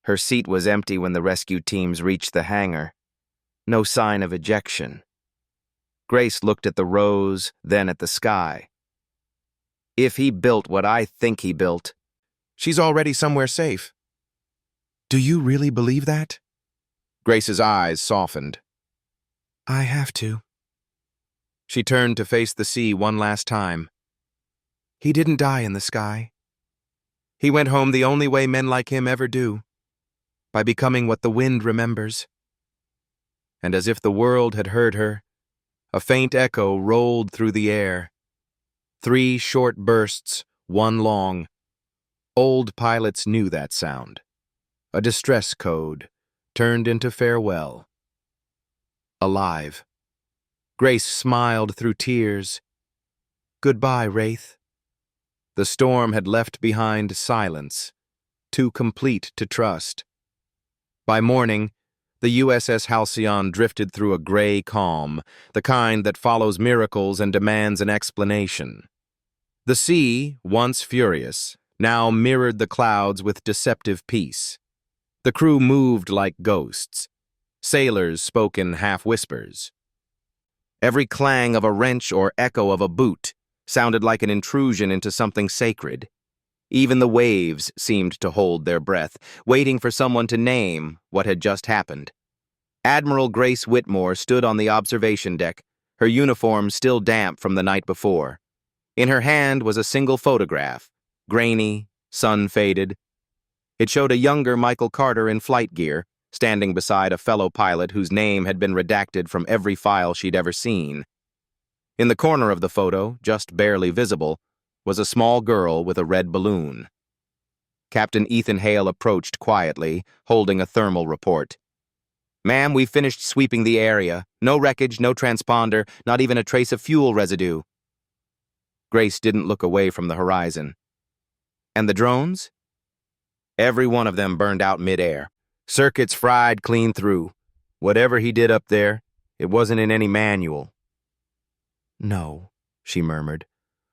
Her seat was empty when the rescue teams reached the hangar. No sign of ejection. Grace looked at the rose, then at the sky. "If he built what I think he built, she's already somewhere safe." "Do you really believe that?" Grace's eyes softened. "I have to." She turned to face the sea one last time. "He didn't die in the sky. He went home the only way men like him ever do, by becoming what the wind remembers." And as if the world had heard her, a faint echo rolled through the air. 3 short bursts, one long. Old pilots knew that sound. A distress code, turned into farewell. Alive. Grace smiled through tears. "Goodbye, Wraith." The storm had left behind silence, too complete to trust. By morning, the USS Halcyon drifted through a gray calm, the kind that follows miracles and demands an explanation. The sea, once furious, now mirrored the clouds with deceptive peace. The crew moved like ghosts. Sailors spoke in half-whispers. Every clang of a wrench or echo of a boot sounded like an intrusion into something sacred. Even the waves seemed to hold their breath, waiting for someone to name what had just happened. Admiral Grace Whitmore stood on the observation deck, her uniform still damp from the night before. In her hand was a single photograph, grainy, sun-faded. It showed a younger Michael Carter in flight gear, standing beside a fellow pilot whose name had been redacted from every file she'd ever seen. In the corner of the photo, just barely visible, was a small girl with a red balloon. Captain Ethan Hale approached quietly, holding a thermal report. "Ma'am, we've finished sweeping the area. No wreckage, no transponder, not even a trace of fuel residue." Grace didn't look away from the horizon. "And the drones?" "Every one of them burned out midair. Circuits fried clean through. Whatever he did up there, it wasn't in any manual." "No," she murmured,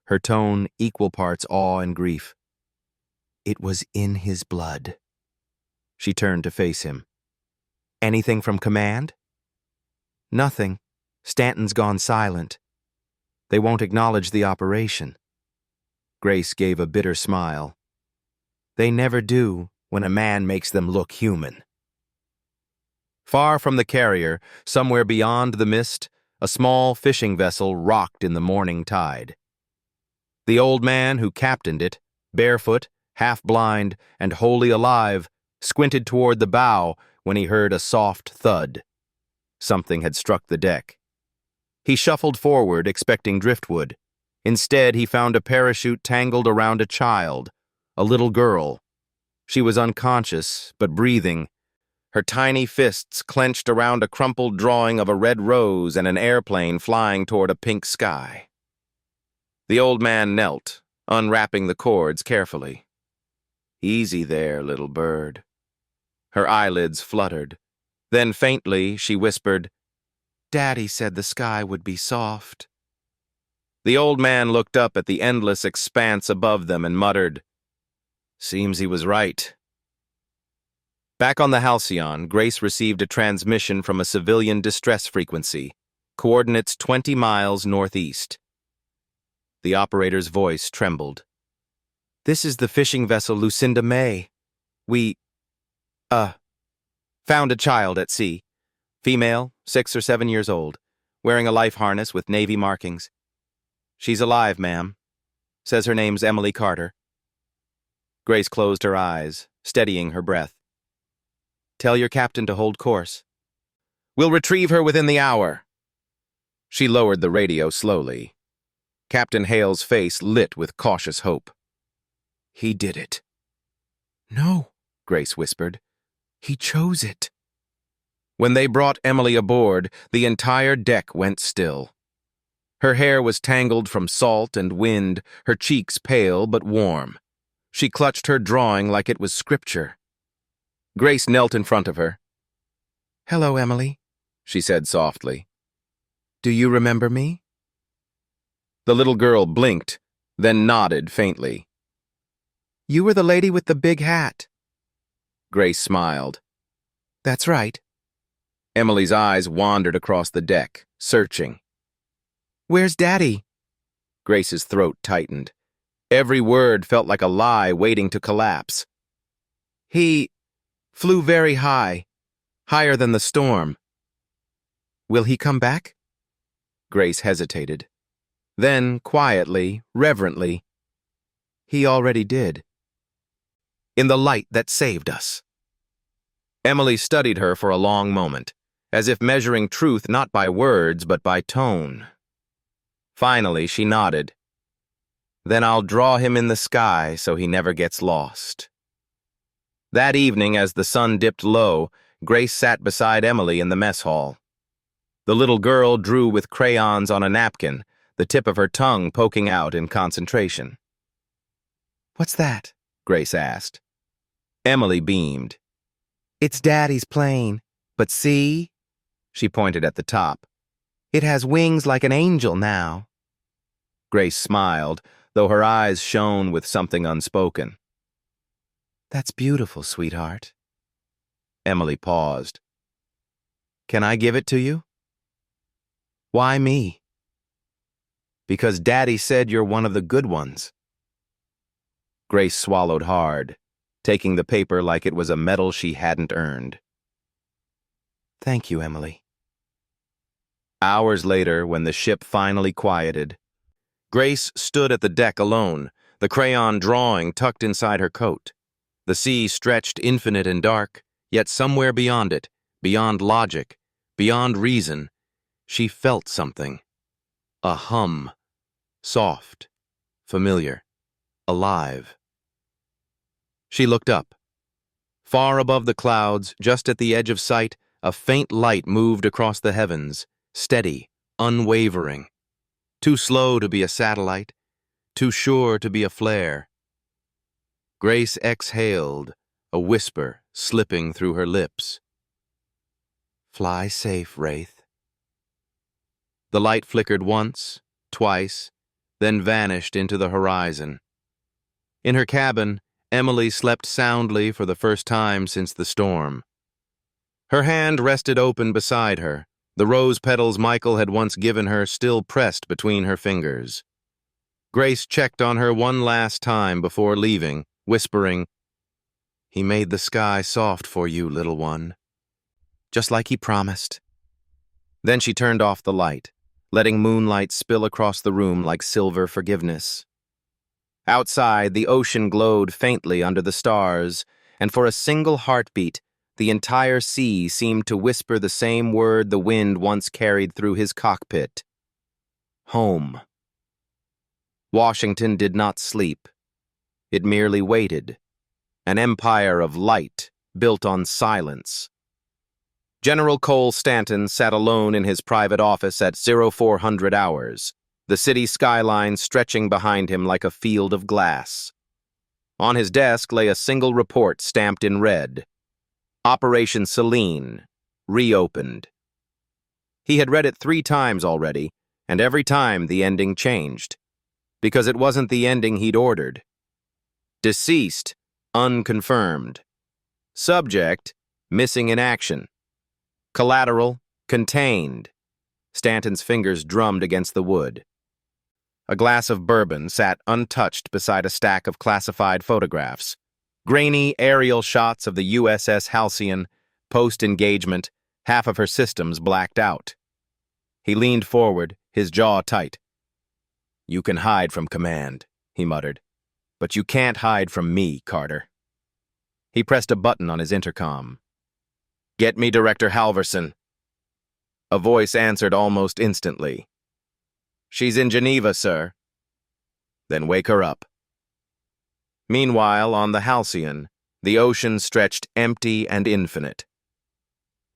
her tone equal parts awe and grief. "It was in his blood." She turned to face him. "Anything from command?" "Nothing. Stanton's gone silent. They won't acknowledge the operation." Grace gave a bitter smile. "They never do when a man makes them look human." Far from the carrier, somewhere beyond the mist, a small fishing vessel rocked in the morning tide. The old man who captained it, barefoot, half-blind, and wholly alive, squinted toward the bow when he heard a soft thud. Something had struck the deck. He shuffled forward, expecting driftwood. Instead, he found a parachute tangled around a child, a little girl. She was unconscious, but breathing, her tiny fists clenched around a crumpled drawing of a red rose and an airplane flying toward a pink sky. The old man knelt, unwrapping the cords carefully. "Easy there, little bird." Her eyelids fluttered. Then faintly, she whispered, "Daddy said the sky would be soft." The old man looked up at the endless expanse above them and muttered, "Seems he was right." Back on the Halcyon, Grace received a transmission from a civilian distress frequency, coordinates 20 miles northeast. The operator's voice trembled. "This is the fishing vessel Lucinda May. We, found a child at sea. Female, 6 or 7 years old, wearing a life harness with Navy markings. She's alive, ma'am. Says her name's Emily Carter. Grace closed her eyes, steadying her breath. Tell your captain to hold course. We'll retrieve her within the hour. She lowered the radio slowly. Captain Hale's face lit with cautious hope. He did it. No, Grace whispered. He chose it. When they brought Emily aboard, the entire deck went still. Her hair was tangled from salt and wind, her cheeks pale but warm. She clutched her drawing like it was scripture. Grace knelt in front of her. Hello, Emily, she said softly. Do you remember me? The little girl blinked, then nodded faintly. You were the lady with the big hat. Grace smiled. That's right. Emily's eyes wandered across the deck, searching. Where's Daddy? Grace's throat tightened. Every word felt like a lie waiting to collapse. He flew very high, higher than the storm. Will he come back? Grace hesitated. Then, quietly, reverently, he already did. In the light that saved us. Emily studied her for a long moment, as if measuring truth not by words but by tone. Finally, she nodded. Then I'll draw him in the sky so he never gets lost. That evening, as the sun dipped low, Grace sat beside Emily in the mess hall. The little girl drew with crayons on a napkin, the tip of her tongue poking out in concentration. What's that? Grace asked. Emily beamed. It's Daddy's plane, but see? She pointed at the top. It has wings like an angel now. Grace smiled, though her eyes shone with something unspoken. That's beautiful, sweetheart. Emily paused. Can I give it to you? Why me? Because Daddy said you're one of the good ones. Grace swallowed hard, taking the paper like it was a medal she hadn't earned. Thank you, Emily. Hours later, when the ship finally quieted, Grace stood at the deck alone, the crayon drawing tucked inside her coat. The sea stretched infinite and dark, yet somewhere beyond it, beyond logic, beyond reason, she felt something. A hum. Soft. Familiar. Alive. She looked up. Far above the clouds, just at the edge of sight, a faint light moved across the heavens, steady, unwavering. Too slow to be a satellite, too sure to be a flare. Grace exhaled, a whisper slipping through her lips. Fly safe, Wraith. The light flickered once, twice, then vanished into the horizon. In her cabin, Emily slept soundly for the first time since the storm. Her hand rested open beside her, the rose petals Michael had once given her still pressed between her fingers. Grace checked on her one last time before leaving, whispering, He made the sky soft for you, little one. Just like he promised. Then she turned off the light, letting moonlight spill across the room like silver forgiveness. Outside, the ocean glowed faintly under the stars, and for a single heartbeat, the entire sea seemed to whisper the same word the wind once carried through his cockpit. Home. Washington did not sleep. It merely waited. An empire of light built on silence. General Cole Stanton sat alone in his private office at 0400 hours, the city skyline stretching behind him like a field of glass. On his desk lay a single report stamped in red. Operation Selene, reopened. He had read it 3 times already, and every time the ending changed, because it wasn't the ending he'd ordered. Deceased, unconfirmed. Subject, missing in action. Collateral, contained. Stanton's fingers drummed against the wood. A glass of bourbon sat untouched beside a stack of classified photographs. Grainy aerial shots of the USS Halcyon, post-engagement, half of her systems blacked out. He leaned forward, his jaw tight. You can hide from command, he muttered. "But you can't hide from me, Carter." He pressed a button on his intercom. "Get me Director Halverson." A voice answered almost instantly. "She's in Geneva, sir." "Then wake her up." Meanwhile, on the Halcyon, the ocean stretched empty and infinite.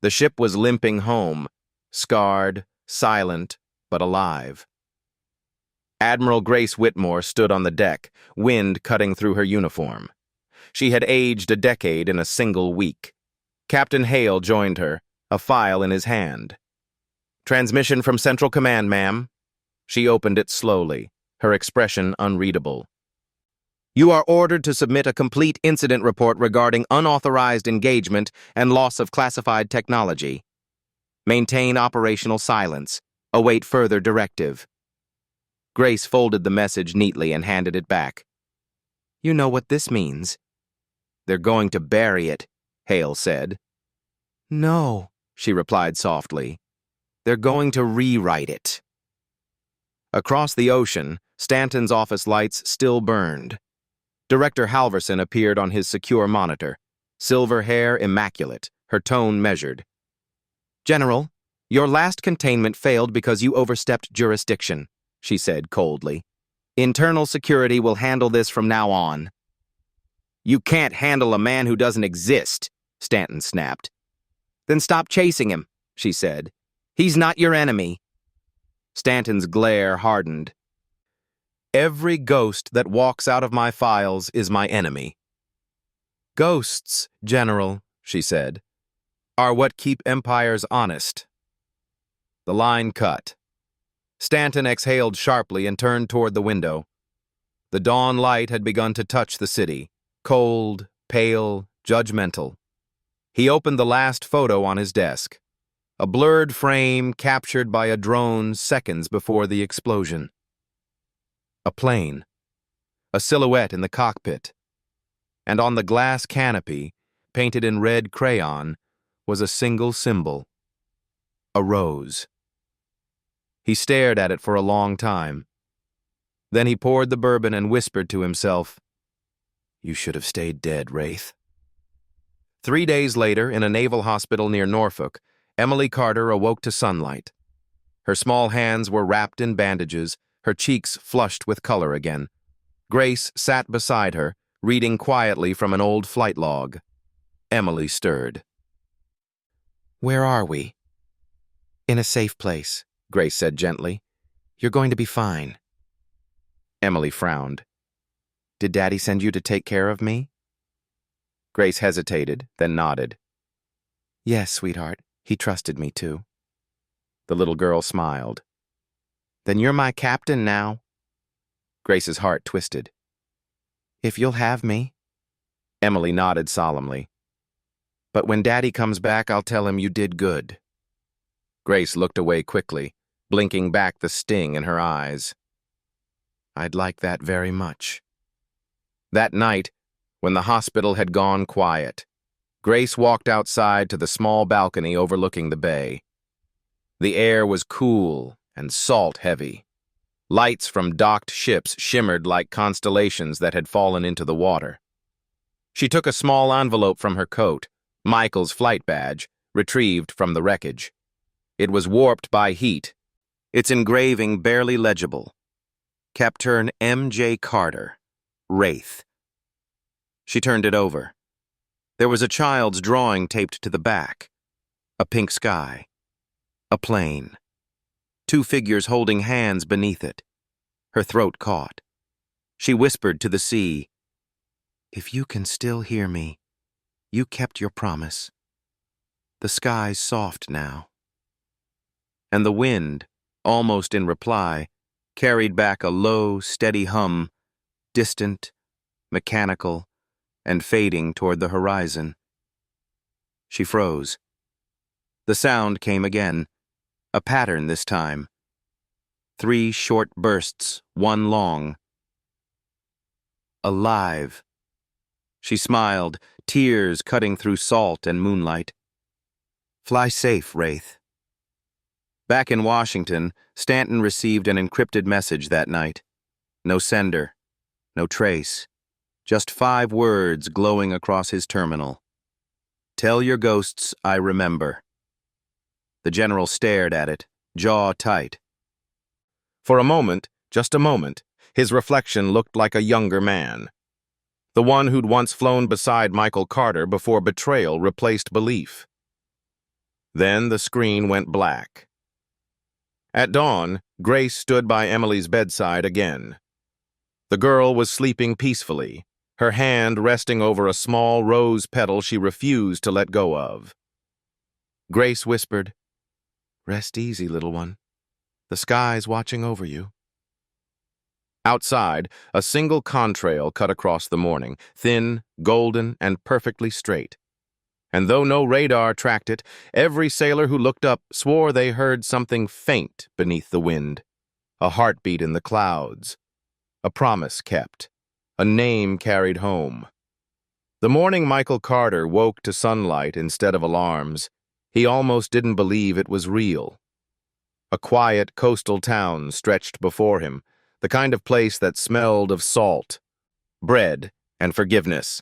The ship was limping home, scarred, silent, but alive. Admiral Grace Whitmore stood on the deck, wind cutting through her uniform. She had aged a decade in a single week. Captain Hale joined her, a file in his hand. "Transmission from Central Command, ma'am." She opened it slowly, her expression unreadable. "You are ordered to submit a complete incident report regarding unauthorized engagement and loss of classified technology. Maintain operational silence. Await further directive." Grace folded the message neatly and handed it back. "You know what this means." "They're going to bury it," Hale said. "No," she replied softly. "They're going to rewrite it." Across the ocean, Stanton's office lights still burned. Director Halverson appeared on his secure monitor, silver hair immaculate, her tone measured. "General, your last containment failed because you overstepped jurisdiction," she said coldly. "Internal security will handle this from now on." "You can't handle a man who doesn't exist," Stanton snapped. "Then stop chasing him," she said. "He's not your enemy." Stanton's glare hardened. "Every ghost that walks out of my files is my enemy." "Ghosts, General," she said, "are what keep empires honest." The line cut. Stanton exhaled sharply and turned toward the window. The dawn light had begun to touch the city, cold, pale, judgmental. He opened the last photo on his desk, a blurred frame captured by a drone seconds before the explosion. A plane, a silhouette in the cockpit, and on the glass canopy, painted in red crayon, was a single symbol, a rose. He stared at it for a long time. Then he poured the bourbon and whispered to himself, "You should have stayed dead, Wraith." 3 days later, in a naval hospital near Norfolk, Emily Carter awoke to sunlight. Her small hands were wrapped in bandages, her cheeks flushed with color again. Grace sat beside her, reading quietly from an old flight log. Emily stirred. "Where are we?" "In a safe place," Grace said gently. "You're going to be fine." Emily frowned. "Did Daddy send you to take care of me?" Grace hesitated, then nodded. "Yes, sweetheart. He trusted me too." The little girl smiled. "Then you're my captain now." Grace's heart twisted. "If you'll have me." Emily nodded solemnly. "But when Daddy comes back, I'll tell him you did good." Grace looked away quickly, blinking back the sting in her eyes. "I'd like that very much." That night, when the hospital had gone quiet, Grace walked outside to the small balcony overlooking the bay. The air was cool and salt-heavy. Lights from docked ships shimmered like constellations that had fallen into the water. She took a small envelope from her coat, Michael's flight badge, retrieved from the wreckage. It was warped by heat, its engraving barely legible. Captain M.J. Carter, Wraith. She turned it over. There was a child's drawing taped to the back. A pink sky. A plane. 2 figures holding hands beneath it. Her throat caught. She whispered to the sea, "If you can still hear me, you kept your promise." The sky's soft now. And the wind, almost in reply, carried back a low, steady hum, distant, mechanical, and fading toward the horizon. She froze. The sound came again, a pattern this time. 3 short bursts, one long. Alive. She smiled, tears cutting through salt and moonlight. "Fly safe, Wraith." Back in Washington, Stanton received an encrypted message that night. No sender. No trace. Just 5 words glowing across his terminal. Tell your ghosts I remember. The general stared at it, jaw tight. For a moment, just a moment, his reflection looked like a younger man. The one who'd once flown beside Michael Carter before betrayal replaced belief. Then the screen went black. At dawn, Grace stood by Emily's bedside again. The girl was sleeping peacefully, her hand resting over a small rose petal she refused to let go of. Grace whispered, "Rest easy, little one. The sky's watching over you." Outside, a single contrail cut across the morning, thin, golden, and perfectly straight. And though no radar tracked it, every sailor who looked up swore they heard something faint beneath the wind, a heartbeat in the clouds, a promise kept, a name carried home. The morning Michael Carter woke to sunlight instead of alarms, he almost didn't believe it was real. A quiet coastal town stretched before him, the kind of place that smelled of salt, bread, and forgiveness.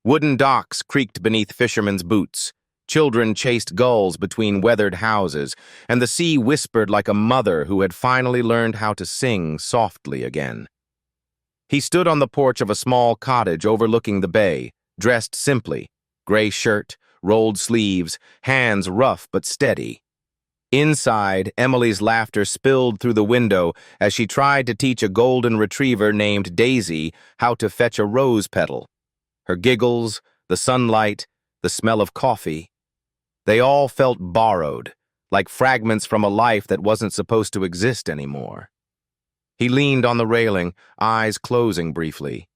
Wooden docks creaked beneath fishermen's boots, children chased gulls between weathered houses, and the sea whispered like a mother who had finally learned how to sing softly again. He stood on the porch of a small cottage overlooking the bay, dressed simply, gray shirt, rolled sleeves, hands rough but steady. Inside, Emily's laughter spilled through the window as she tried to teach a golden retriever named Daisy how to fetch a rose petal. Her giggles, the sunlight, the smell of coffee, they all felt borrowed, like fragments from a life that wasn't supposed to exist anymore. He leaned on the railing, eyes closing briefly.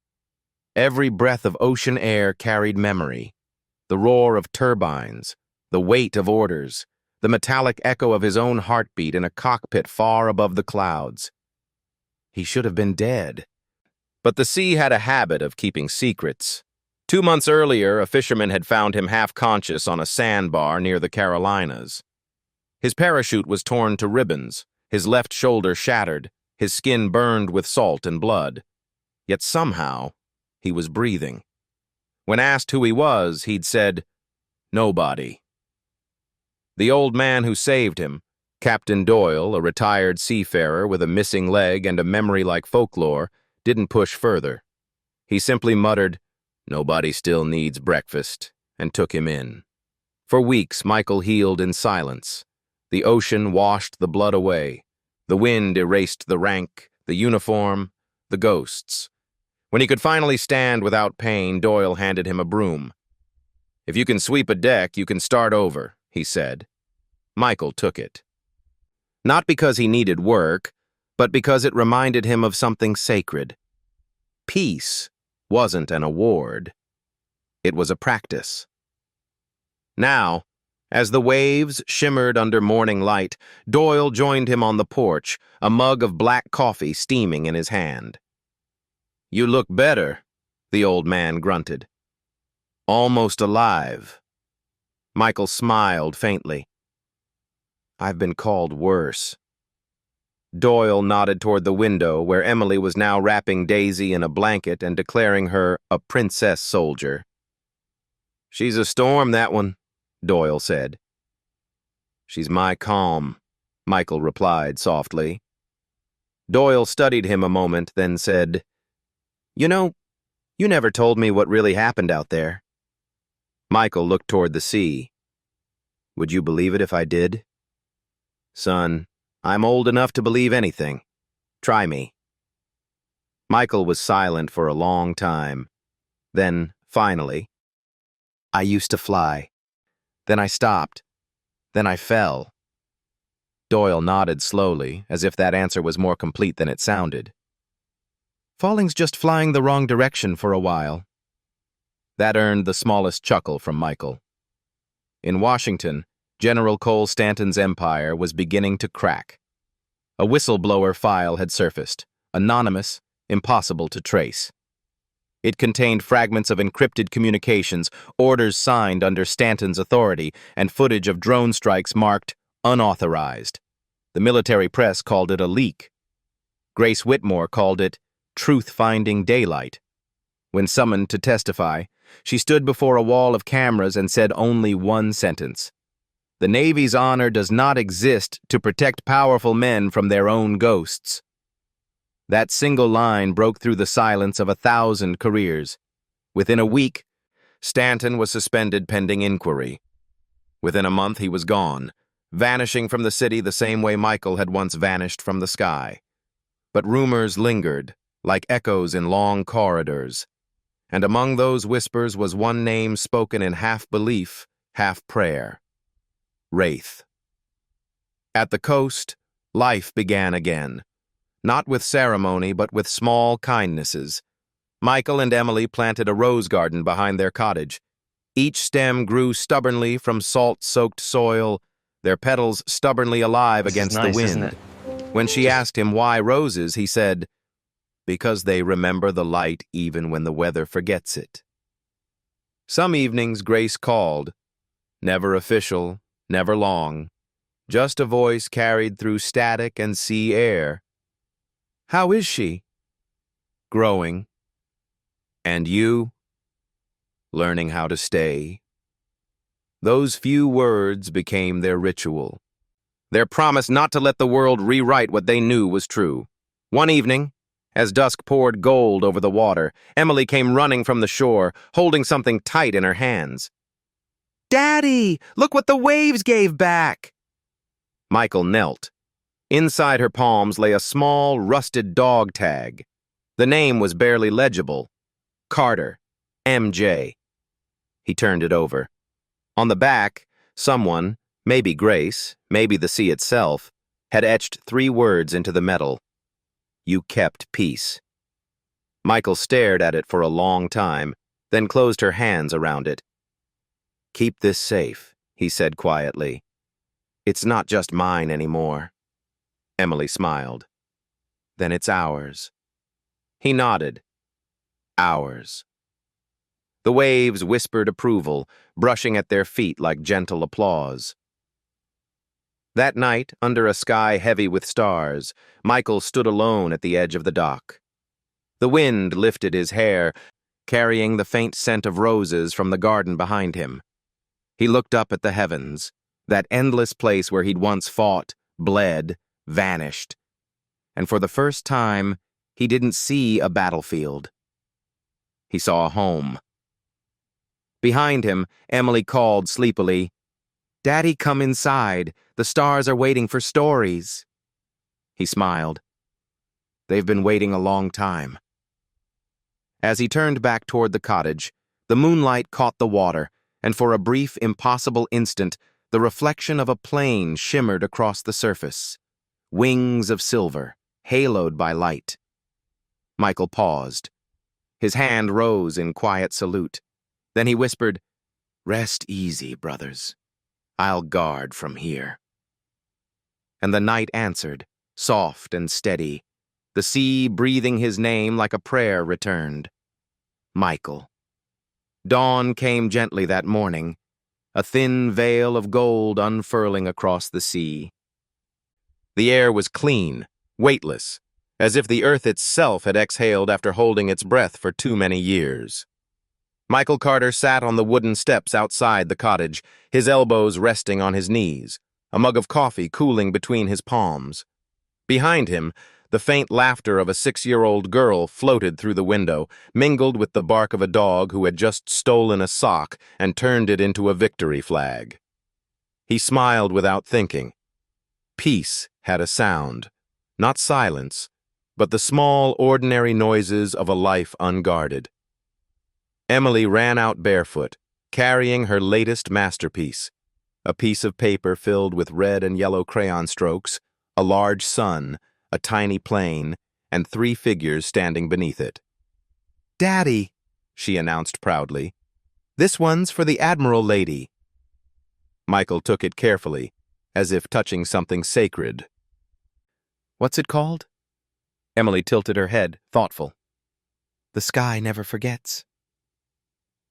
Every breath of ocean air carried memory, the roar of turbines, the weight of orders, the metallic echo of his own heartbeat in a cockpit far above the clouds. He should have been dead. But the sea had a habit of keeping secrets. 2 months earlier, a fisherman had found him half-conscious on a sandbar near the Carolinas. His parachute was torn to ribbons, his left shoulder shattered, his skin burned with salt and blood. Yet somehow, he was breathing. When asked who he was, he'd said, "Nobody." The old man who saved him, Captain Doyle, a retired seafarer with a missing leg and a memory like folklore, didn't push further. He simply muttered, "Nobody still needs breakfast," and took him in. For weeks, Michael healed in silence. The ocean washed the blood away. The wind erased the rank, the uniform, the ghosts. When he could finally stand without pain, Doyle handed him a broom. "If you can sweep a deck, you can start over," he said. Michael took it. Not because he needed work, but because it reminded him of something sacred. Peace wasn't an award. It was a practice. Now, as the waves shimmered under morning light, Doyle joined him on the porch, a mug of black coffee steaming in his hand. "You look better," the old man grunted. "Almost alive." Michael smiled faintly. "I've been called worse." Doyle nodded toward the window where Emily was now wrapping Daisy in a blanket and declaring her a princess soldier. "She's a storm, that one," Doyle said. "She's my calm," Michael replied softly. Doyle studied him a moment, then said, "You know, you never told me what really happened out there." Michael looked toward the sea. "Would you believe it if I did?" "Son, I'm old enough to believe anything. Try me." Michael was silent for a long time. Then, finally, "I used to fly. Then I stopped. Then I fell." Doyle nodded slowly, as if that answer was more complete than it sounded. "Falling's just flying the wrong direction for a while." That earned the smallest chuckle from Michael. In Washington, General Cole Stanton's empire was beginning to crack. A whistleblower file had surfaced, anonymous, impossible to trace. It contained fragments of encrypted communications, orders signed under Stanton's authority, and footage of drone strikes marked unauthorized. The military press called it a leak. Grace Whitmore called it truth-finding daylight. When summoned to testify, she stood before a wall of cameras and said only one sentence. The Navy's honor does not exist to protect powerful men from their own ghosts. That single line broke through the silence of 1,000 careers. Within a week, Stanton was suspended pending inquiry. Within a month, he was gone, vanishing from the city the same way Michael had once vanished from the sky. But rumors lingered, like echoes in long corridors. And among those whispers was one name spoken in half belief, half prayer. Wraith. At the coast, life began again. Not with ceremony, but with small kindnesses. Michael and Emily planted a rose garden behind their cottage. Each stem grew stubbornly from salt-soaked soil, their petals stubbornly alive against the wind. When she asked him why roses, he said, "Because they remember the light even when the weather forgets it." Some evenings Grace called, never official, never long, just a voice carried through static and sea air. "How is she?" "Growing." "And you?" "Learning how to stay." Those few words became their ritual, their promise not to let the world rewrite what they knew was true. One evening, as dusk poured gold over the water, Emily came running from the shore, holding something tight in her hands. "Daddy, look what the waves gave back!" Michael knelt. Inside her palms lay a small, rusted dog tag. The name was barely legible. Carter, M.J. He turned it over. On the back, someone, maybe Grace, maybe the sea itself, had etched 3 words into the metal. "You kept peace." Michael stared at it for a long time, then closed her hands around it. "Keep this safe," he said quietly. "It's not just mine anymore." Emily smiled. "Then it's ours." He nodded. Ours. The waves whispered approval, brushing at their feet like gentle applause. That night, under a sky heavy with stars, Michael stood alone at the edge of the dock. The wind lifted his hair, carrying the faint scent of roses from the garden behind him. He looked up at the heavens, that endless place where he'd once fought, bled, vanished. And for the first time, he didn't see a battlefield. He saw a home. Behind him, Emily called sleepily, "Daddy, come inside. The stars are waiting for stories." He smiled. "They've been waiting a long time." As he turned back toward the cottage, the moonlight caught the water, and for a brief, impossible instant, the reflection of a plane shimmered across the surface. Wings of silver, haloed by light. Michael paused. His hand rose in quiet salute. Then he whispered, "Rest easy, brothers. I'll guard from here." And the night answered, soft and steady. The sea, breathing his name like a prayer, returned. Michael. Dawn came gently that morning, a thin veil of gold unfurling across the sea. The air was clean, weightless, as if the earth itself had exhaled after holding its breath for too many years. Michael Carter sat on the wooden steps outside the cottage, his elbows resting on his knees, a mug of coffee cooling between his palms. Behind him, the faint laughter of a 6-year-old girl floated through the window, mingled with the bark of a dog who had just stolen a sock and turned it into a victory flag. He smiled without thinking. Peace had a sound, not silence, but the small, ordinary noises of a life unguarded. Emily ran out barefoot, carrying her latest masterpiece, a piece of paper filled with red and yellow crayon strokes, a large sun, a tiny plane, and 3 figures standing beneath it. "Daddy," she announced proudly, "this one's for the Admiral lady." Michael took it carefully, as if touching something sacred. "What's it called?" Emily tilted her head, thoughtful. "The sky never forgets."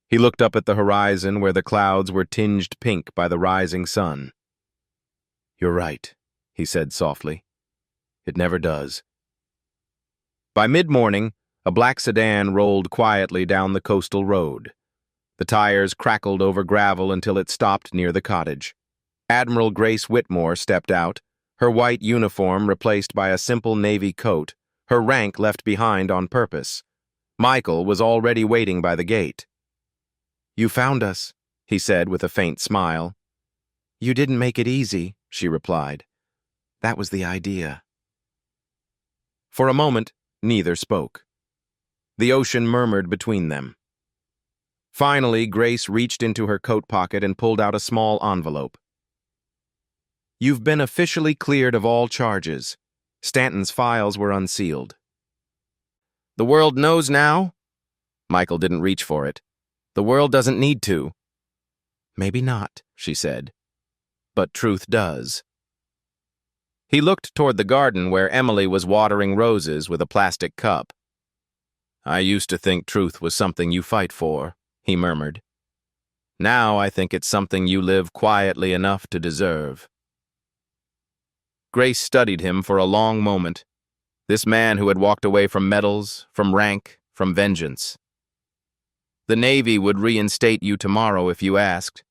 He looked up at the horizon where the clouds were tinged pink by the rising sun. "You're right," he said softly. "It never does." By mid-morning, A black sedan rolled quietly down the coastal road. The tires crackled over gravel until it stopped near the cottage. Admiral Grace Whitmore stepped out, her white uniform replaced by a simple navy coat, her rank left behind on purpose. Michael was already waiting by the gate. "You found us," he said with a faint smile. "You didn't make it easy," she replied. "That was the idea." For a moment, neither spoke. The ocean murmured between them. Finally, Grace reached into her coat pocket and pulled out a small envelope. "You've been officially cleared of all charges. Stanton's files were unsealed." "The world knows now?" Michael didn't reach for it. "The world doesn't need to." "Maybe not," she said. "But truth does." He looked toward the garden where Emily was watering roses with a plastic cup. "I used to think truth was something you fight for," he murmured. "Now I think it's something you live quietly enough to deserve." Grace studied him for a long moment, this man who had walked away from medals, from rank, from vengeance. "The Navy would reinstate you tomorrow if you asked."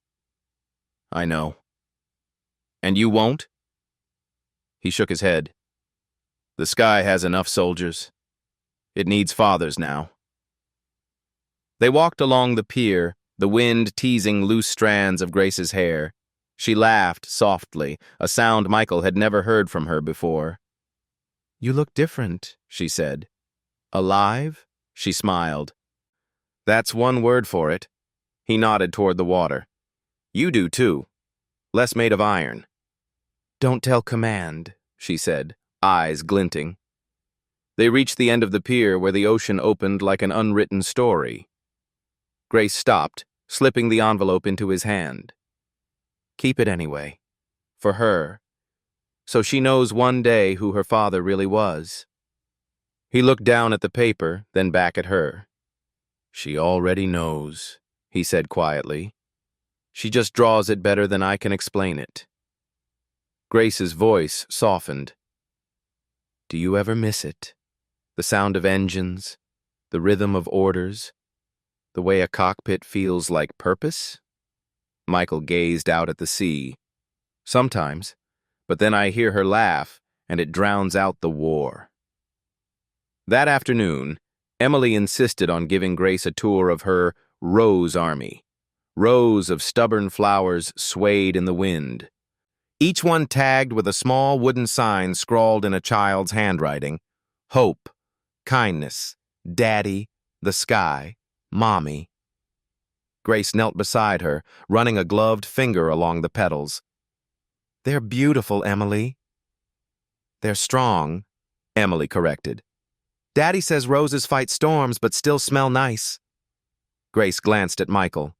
"I know." "And you won't?" He shook his head. "The sky has enough soldiers. It needs fathers now." They walked along the pier, the wind teasing loose strands of Grace's hair. She laughed softly, a sound Michael had never heard from her before. "You look different," she said. "Alive?" She smiled. "That's one word for it." He nodded toward the water. "You do too. Less made of iron." "Don't tell command," she said, eyes glinting. They reached the end of the pier where the ocean opened like an unwritten story. Grace stopped, slipping the envelope into his hand. "Keep it anyway. For her. So she knows one day who her father really was." He looked down at the paper, then back at her. "She already knows," he said quietly. "She just draws it better than I can explain it." Grace's voice softened. "Do you ever miss it? The sound of engines, the rhythm of orders, the way a cockpit feels like purpose?" Michael gazed out at the sea. "Sometimes, but then I hear her laugh, and it drowns out the war." That afternoon, Emily insisted on giving Grace a tour of her rose army. Rows of stubborn flowers swayed in the wind. Each one tagged with a small wooden sign scrawled in a child's handwriting: Hope, Kindness, Daddy, the Sky, Mommy. Grace knelt beside her, running a gloved finger along the petals. "They're beautiful, Emily." "They're strong," Emily corrected. "Daddy says roses fight storms but still smell nice." Grace glanced at Michael.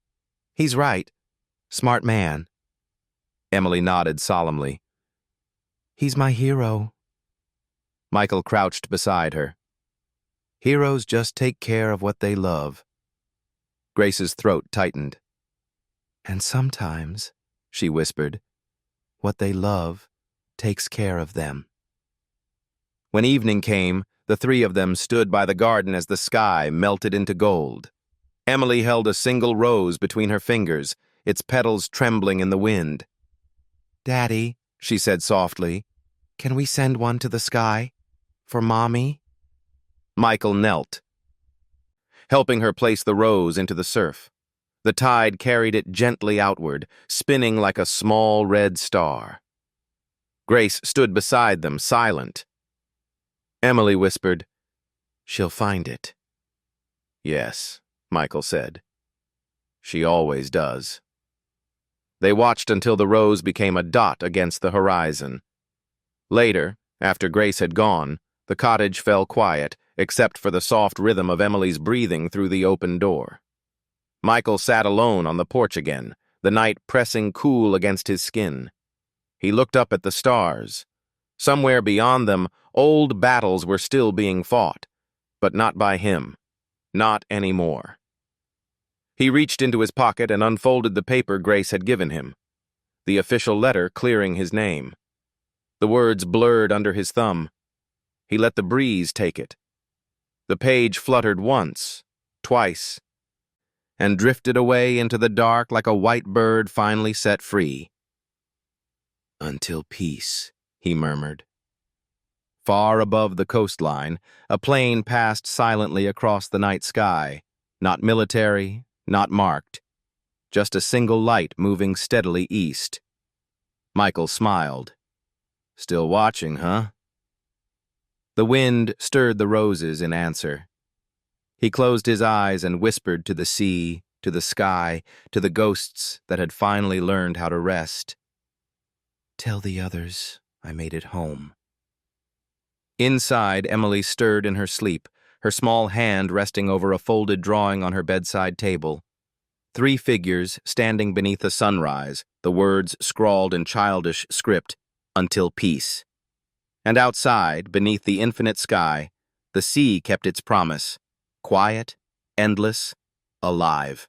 "He's right. Smart man." Emily nodded solemnly. "He's my hero." Michael crouched beside her. "Heroes just take care of what they love." Grace's throat tightened. "And sometimes," she whispered, "what they love takes care of them." When evening came, the three of them stood by the garden as the sky melted into gold. Emily held a single rose between her fingers, its petals trembling in the wind. "Daddy," she said softly, "can we send one to the sky? For Mommy?" Michael knelt, helping her place the rose into the surf. The tide carried it gently outward, spinning like a small red star. Grace stood beside them, silent. Emily whispered, "She'll find it." "Yes," Michael said. "She always does." They watched until the rose became a dot against the horizon. Later, after Grace had gone, the cottage fell quiet, except for the soft rhythm of Emily's breathing through the open door. Michael sat alone on the porch again, the night pressing cool against his skin. He looked up at the stars. Somewhere beyond them, old battles were still being fought, but not by him. Not anymore. He reached into his pocket and unfolded the paper Grace had given him, the official letter clearing his name. The words blurred under his thumb. He let the breeze take it. The page fluttered once, twice, and drifted away into the dark like a white bird finally set free. "Until peace," he murmured. Far above the coastline, a plane passed silently across the night sky, not military, not marked, just a single light moving steadily east. Michael smiled. "Still watching, huh?" The wind stirred the roses in answer. He closed his eyes and whispered to the sea, to the sky, to the ghosts that had finally learned how to rest. "Tell the others I made it home." Inside, Emily stirred in her sleep, her small hand resting over a folded drawing on her bedside table. 3 figures standing beneath a sunrise, the words scrawled in childish script, "Until peace." And outside, beneath the infinite sky, the sea kept its promise, quiet, endless, alive.